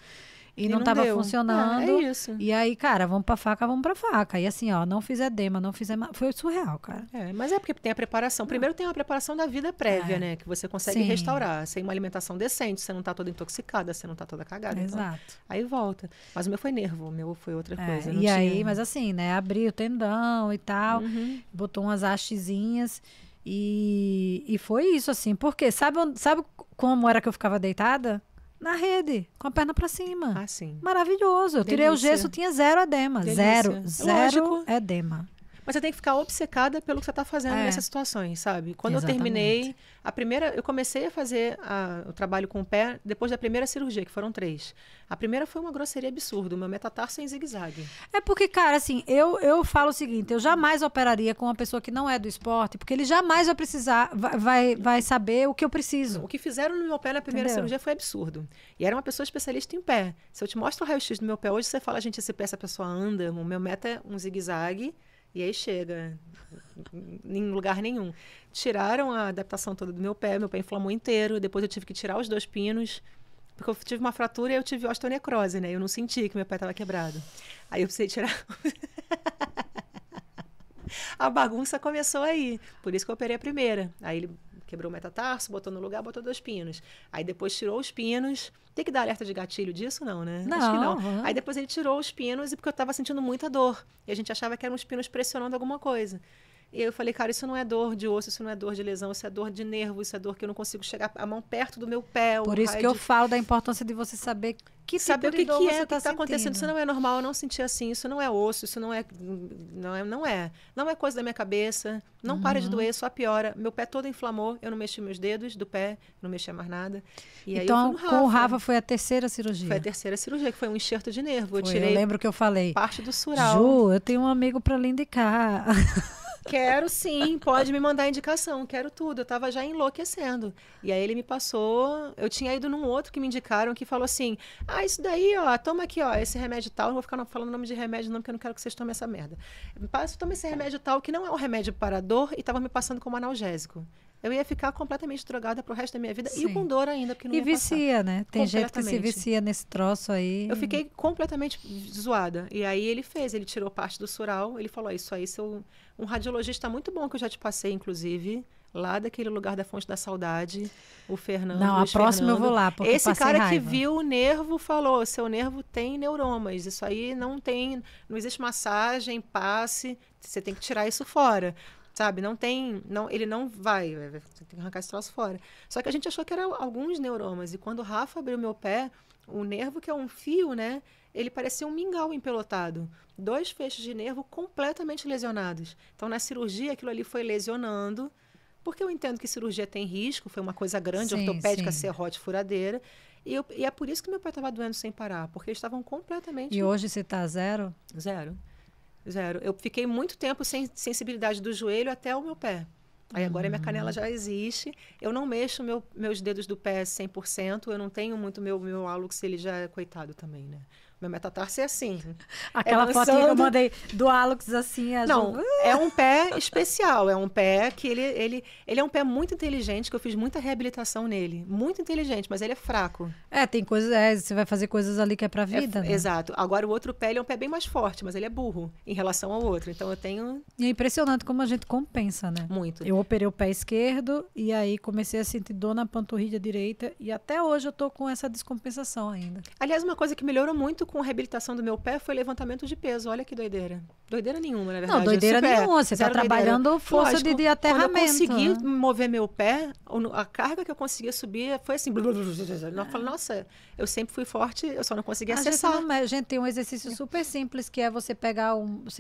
e não tava funcionando. É isso. E aí, cara, vamos pra faca. E assim, ó, não fiz edema, não fiz foi surreal, cara. Mas é porque tem a preparação. Primeiro tem a preparação da vida prévia, né? Que você consegue restaurar. Sem uma alimentação decente, você não tá toda intoxicada, você não tá toda cagada. Exato. Então, aí volta. Mas o meu foi nervo, o meu foi outra coisa. E aí, mas assim, né? Abriu o tendão e tal, botou umas hastezinhas e foi isso, assim. Porque sabe como era que eu ficava deitada? Na rede, com a perna pra cima. Ah, sim. Maravilhoso. Eu tirei o gesso, tinha 0 edema. Delícia. Zero edema. Mas você tem que ficar obcecada pelo que você está fazendo nessas situações, sabe? Quando eu terminei, eu comecei a fazer o trabalho com o pé depois da primeira cirurgia, que foram 3. A primeira foi uma grosseria absurda, o meu metatarso em zigue-zague. É porque, cara, assim, eu falo o seguinte, eu jamais operaria com uma pessoa que não é do esporte, porque ele jamais vai precisar, vai saber o que eu preciso. O que fizeram no meu pé na primeira cirurgia foi absurdo. E era uma pessoa especialista em pé. Se eu te mostro o raio-x do meu pé hoje, você fala, gente, essa pessoa anda, o meu meta é um zigue-zague. E aí chega, em lugar nenhum. Tiraram a adaptação toda do meu pé inflamou inteiro. Depois eu tive que tirar os 2 pinos, porque eu tive uma fratura e eu tive osteonecrose, né? Eu não senti que meu pé estava quebrado. Aí eu precisei tirar. A bagunça começou aí. Por isso que eu operei a primeira. Aí ele quebrou o metatarso, botou no lugar, botou 2 pinos. Aí depois tirou os pinos. Tem que dar alerta de gatilho disso? Não, né? Não. Acho que não. Aí depois ele tirou os pinos porque eu estava sentindo muita dor. E a gente achava que eram os pinos pressionando alguma coisa. E eu falei, cara, isso não é dor de osso, isso não é dor de lesão, isso é dor de nervo, isso é dor que eu não consigo chegar a mão perto do meu pé. Por isso que eu falo da importância de você saber que saber tipo de dor você está acontecendo. Isso não é normal, eu não senti assim, isso não é osso, isso não é coisa da minha cabeça, não para de doer, só piora. Meu pé todo inflamou, eu não mexi meus dedos do pé, não mexia mais nada. E então, aí eu fui no com o Rafa foi a terceira cirurgia? Foi a terceira cirurgia, que foi um enxerto de nervo. Eu lembro que eu falei. Parte do sural. Ju, eu tenho um amigo para lhe indicar. Quero sim, pode me mandar indicação, quero tudo. Eu estava já enlouquecendo. E aí ele me passou, eu tinha ido num outro que me indicaram, que falou assim, isso daí, ó, toma aqui, ó, esse remédio tal, não vou ficar falando o nome de remédio não, porque eu não quero que vocês tomem essa merda. Toma esse remédio tal, que não é um remédio para dor, e estava me passando como analgésico. Eu ia ficar completamente drogada pro resto da minha vida e com dor ainda, porque não ia vicia, né? Tem gente que se vicia nesse troço aí. Eu fiquei completamente zoada. E aí ele tirou parte do sural, ele falou, isso aí, um radiologista muito bom que eu já te passei, inclusive, lá daquele lugar da Fonte da Saudade, o Fernando. Não, a próxima eu vou lá, porque esse cara raiva. que viu o nervo falou, seu nervo tem neuromas, isso aí não existe massagem, passe, você tem que tirar isso fora. Sabe, ele não vai, você tem que arrancar esse troço fora. Só que a gente achou que eram alguns neuromas. E quando o Rafa abriu meu pé, o nervo, que é um fio, né? Ele parecia um mingau empelotado. 2 feixes de nervo completamente lesionados. Então, na cirurgia, aquilo ali foi lesionando. Porque eu entendo que cirurgia tem risco, foi uma coisa grande, ortopédica, serrote, furadeira. E é por isso que meu pé estava doendo sem parar. Porque eles estavam completamente... E hoje você está zero? Zero. Eu fiquei muito tempo sem sensibilidade do joelho até o meu pé. Aí agora a minha canela já existe. Eu não mexo meus dedos do pé 100%. Eu não tenho muito meu hálux, ele já é coitado também, né? Meu metatarso é assim. Aquela fotinha que eu mandei do hálux assim. Não, é um pé especial. É um pé que ele é um pé muito inteligente, que eu fiz muita reabilitação nele. Muito inteligente, mas ele é fraco. Tem coisas, você vai fazer coisas ali que é pra vida, né? Exato. Agora o outro pé, ele é um pé bem mais forte, mas ele é burro em relação ao outro. Então eu tenho... E é impressionante como a gente compensa, né? Muito. Eu operei o pé esquerdo e aí comecei a sentir dor na panturrilha direita e até hoje eu tô com essa descompensação ainda. Aliás, uma coisa que melhorou muito com a reabilitação do meu pé foi levantamento de peso. Olha que doideira. Doideira nenhuma, na verdade. Não, doideira nenhuma. Você está trabalhando força de aterramento. Quando eu consegui mover meu pé, a carga que eu conseguia subir foi assim... Eu falei, nossa, eu sempre fui forte, eu só não conseguia acessar. A gente tem um exercício super simples, que é você pegar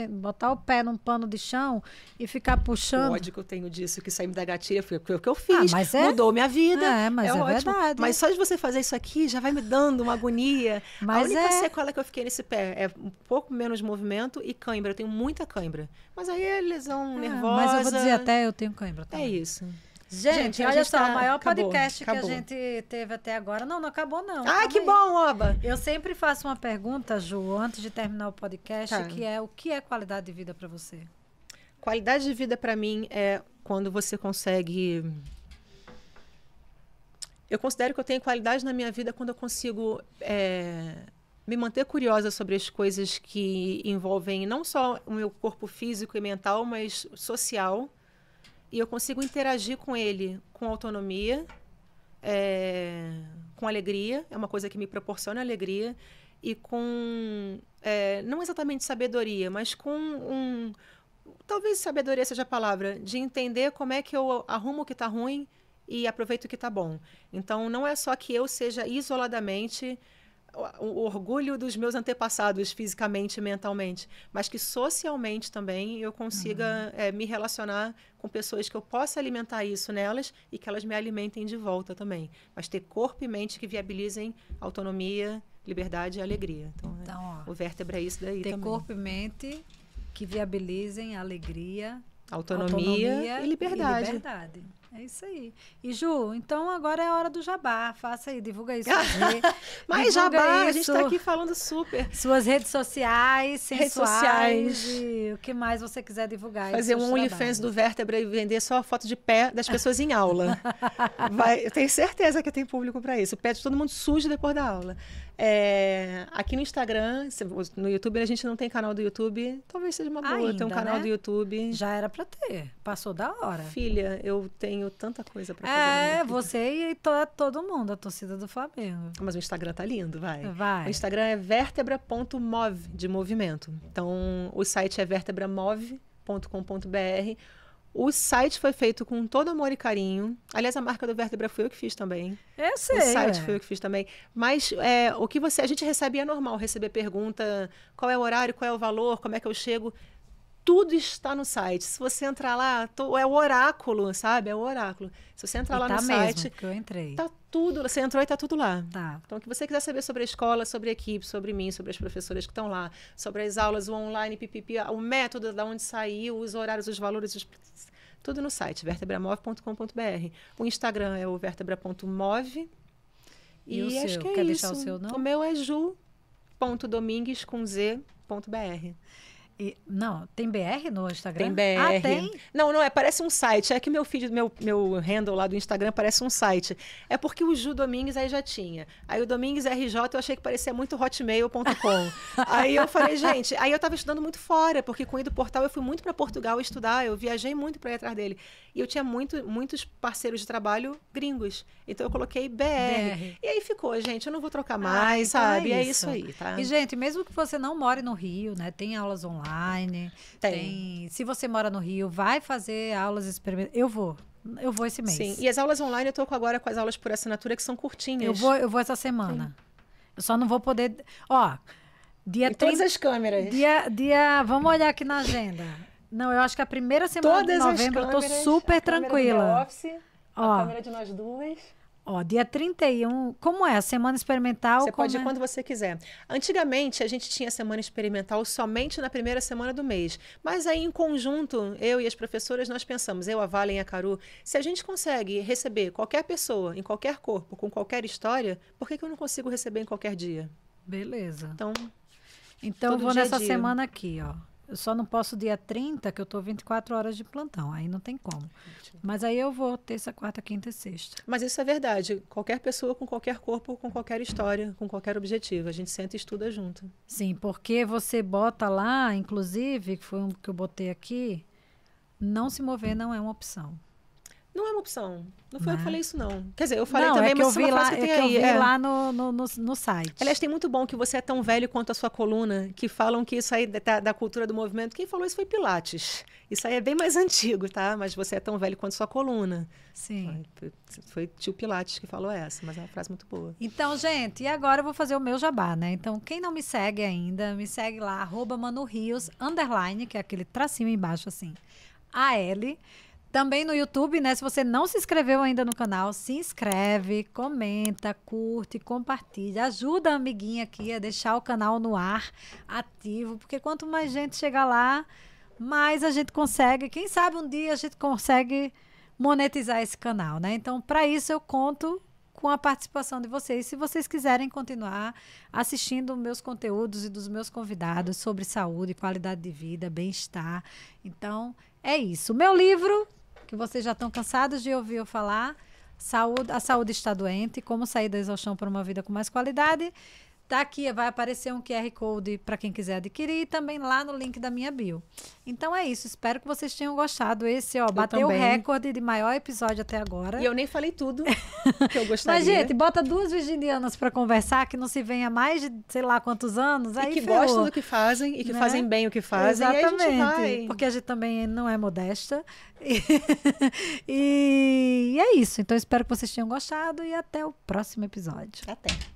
botar o pé num pano de chão e ficar puxando. O ódio que eu tenho disso, que sair me da gatilha, foi o que eu fiz. Mudou minha vida. Mas é ótimo. verdade. Mas só de você fazer isso aqui, já vai me dando uma agonia. A única sequela que eu fiquei nesse pé é um pouco menos movimento e cãibra. Eu tenho muita cãibra. Mas aí é lesão nervosa. Mas eu vou dizer até eu tenho cãibra também. É isso. Gente, olha só, o maior podcast que a gente teve até agora. Não acabou não. Que bom, Oba! Eu sempre faço uma pergunta, Ju, antes de terminar o podcast, que é o que é qualidade de vida para você? Qualidade de vida para mim é quando você consegue... Eu considero que eu tenho qualidade na minha vida quando eu consigo me manter curiosa sobre as coisas que envolvem não só o meu corpo físico e mental, mas social. E eu consigo interagir com ele com autonomia, com alegria, é uma coisa que me proporciona alegria, e com, não exatamente sabedoria, mas com talvez sabedoria seja a palavra, de entender como é que eu arrumo o que está ruim e aproveito o que está bom. Então, não é só que eu seja isoladamente o orgulho dos meus antepassados fisicamente e mentalmente, mas que socialmente também eu consiga me relacionar com pessoas que eu possa alimentar isso nelas e que elas me alimentem de volta também. Mas ter corpo e mente que viabilizem autonomia, liberdade e alegria. Então, o vértebra é isso daí ter também. Ter corpo e mente que viabilizem alegria, autonomia e liberdade. É isso aí. E Ju, então agora é a hora do jabá. Faça aí, divulga isso. Mas jabá, a gente está aqui falando super. Suas redes sociais, sensuais, e o que mais você quiser divulgar. Fazer um OnlyFans do Vértebra e vender só a foto de pé das pessoas em aula. Eu tenho certeza que tem público para isso. O pé de todo mundo sujo depois da aula. Aqui no Instagram, no YouTube, a gente não tem canal do YouTube. Talvez seja uma boa ter um canal do YouTube. Já era para ter. Passou da hora. Filha, eu tenho tanta coisa para fazer. Você e todo mundo, a torcida do Flamengo. Mas o Instagram tá lindo, vai. Vai. O Instagram é vertebra.mov, de movimento. Então, o site é vertebramove.com.br. O site foi feito com todo amor e carinho. Aliás, a marca do Vértebra foi eu que fiz também. Eu sei. O site foi eu que fiz também. Mas o que a gente recebe é normal, receber pergunta, qual é o horário, qual é o valor, como é que eu chego. Tudo está no site. Se você entrar lá, é o oráculo, sabe? É o oráculo. Se você entrar lá no site, porque eu entrei. Tá tudo. Você entrou e tá tudo lá. Tá. Então, o que você quiser saber sobre a escola, sobre a equipe, sobre mim, sobre as professoras que estão lá, sobre as aulas, o online, pipipi, o método, de onde saiu, os horários, os valores, tudo no site, vertebramove.com.br. O Instagram é o vertebra.move. E o acho seu? que é Quer isso. deixar o seu nome? O meu é ju.domingues.br. Não, tem BR no Instagram? Tem BR. Tem? Não, parece um site. É que meu feed, meu handle lá do Instagram parece um site. É porque o Ju Domingues aí já tinha. Aí o Domingues RJ eu achei que parecia muito hotmail.com. Aí eu falei, gente, aí eu tava estudando muito fora, porque com o Ido Portal eu fui muito para Portugal estudar, eu viajei muito para ir atrás dele. E eu tinha muitos parceiros de trabalho gringos. Então eu coloquei BR. E aí ficou, gente, eu não vou trocar mais, sabe? Então é isso aí, tá? E, gente, mesmo que você não more no Rio, né? Tem aulas online. Se você mora no Rio, vai fazer aulas experimentais. Eu vou esse mês. Sim, e as aulas online eu tô agora com as aulas por assinatura que são curtinhas. Eu vou essa semana. Sim. Eu só não vou poder... dia 30... todas as câmeras. Vamos olhar aqui na agenda. Não, eu acho que a primeira semana de novembro eu tô super tranquila. Office, a câmera de nós duas. Dia 31, como é? A semana experimental? Você pode ir quando você quiser. Antigamente, a gente tinha semana experimental somente na primeira semana do mês. Mas aí, em conjunto, eu e as professoras, nós pensamos, eu, a Valen e a Caru, se a gente consegue receber qualquer pessoa, em qualquer corpo, com qualquer história, por que eu não consigo receber em qualquer dia? Beleza. Então eu vou nessa semana aqui, Eu só não posso dia 30, que eu tô 24 horas de plantão. Aí não tem como. Mas aí eu vou terça, quarta, quinta e sexta. Mas isso é verdade. Qualquer pessoa com qualquer corpo, com qualquer história, com qualquer objetivo. A gente senta e estuda junto. Sim, porque você bota lá, inclusive, que foi um que eu botei aqui, não se mover não é uma opção. Não é uma opção. Não foi eu que falei isso, não. Quer dizer, eu falei também, mas eu vi lá, que eu vi lá no site. Aliás, tem muito bom que você é tão velho quanto a sua coluna, que falam que isso aí da cultura do movimento. Quem falou isso foi Pilates. Isso aí é bem mais antigo, tá? Mas você é tão velho quanto a sua coluna. Sim. Foi tio Pilates que falou essa, mas é uma frase muito boa. Então, gente, e agora eu vou fazer o meu jabá, né? Então, quem não me segue ainda, me segue lá, @manurios_, que é aquele tracinho embaixo, assim, AL. Também no YouTube, né? Se você não se inscreveu ainda no canal, se inscreve, comenta, curte, compartilha. Ajuda a amiguinha aqui a deixar o canal no ar, ativo. Porque quanto mais gente chegar lá, mais a gente consegue. Quem sabe um dia a gente consegue monetizar esse canal, né? Então, para isso eu conto com a participação de vocês. Se vocês quiserem continuar assistindo meus conteúdos e dos meus convidados sobre saúde, qualidade de vida, bem-estar. Então, é isso. O meu livro, que vocês já estão cansados de ouvir eu falar, A Saúde Está Doente, Como Sair da Exaustão para uma Vida com Mais Qualidade, Aqui vai aparecer um QR Code para quem quiser adquirir e também lá no link da minha bio. Então é isso, espero que vocês tenham gostado. Esse, bateu o recorde de maior episódio até agora. E eu nem falei tudo que eu gostaria. Mas, gente, bota 2 virginianas para conversar, que não se vem há mais de sei lá quantos anos. Aí que gostam do que fazem e que fazem bem o que fazem. Exatamente, e a gente vai. Porque a gente também não é modesta. E é isso. Então, espero que vocês tenham gostado e até o próximo episódio. Até.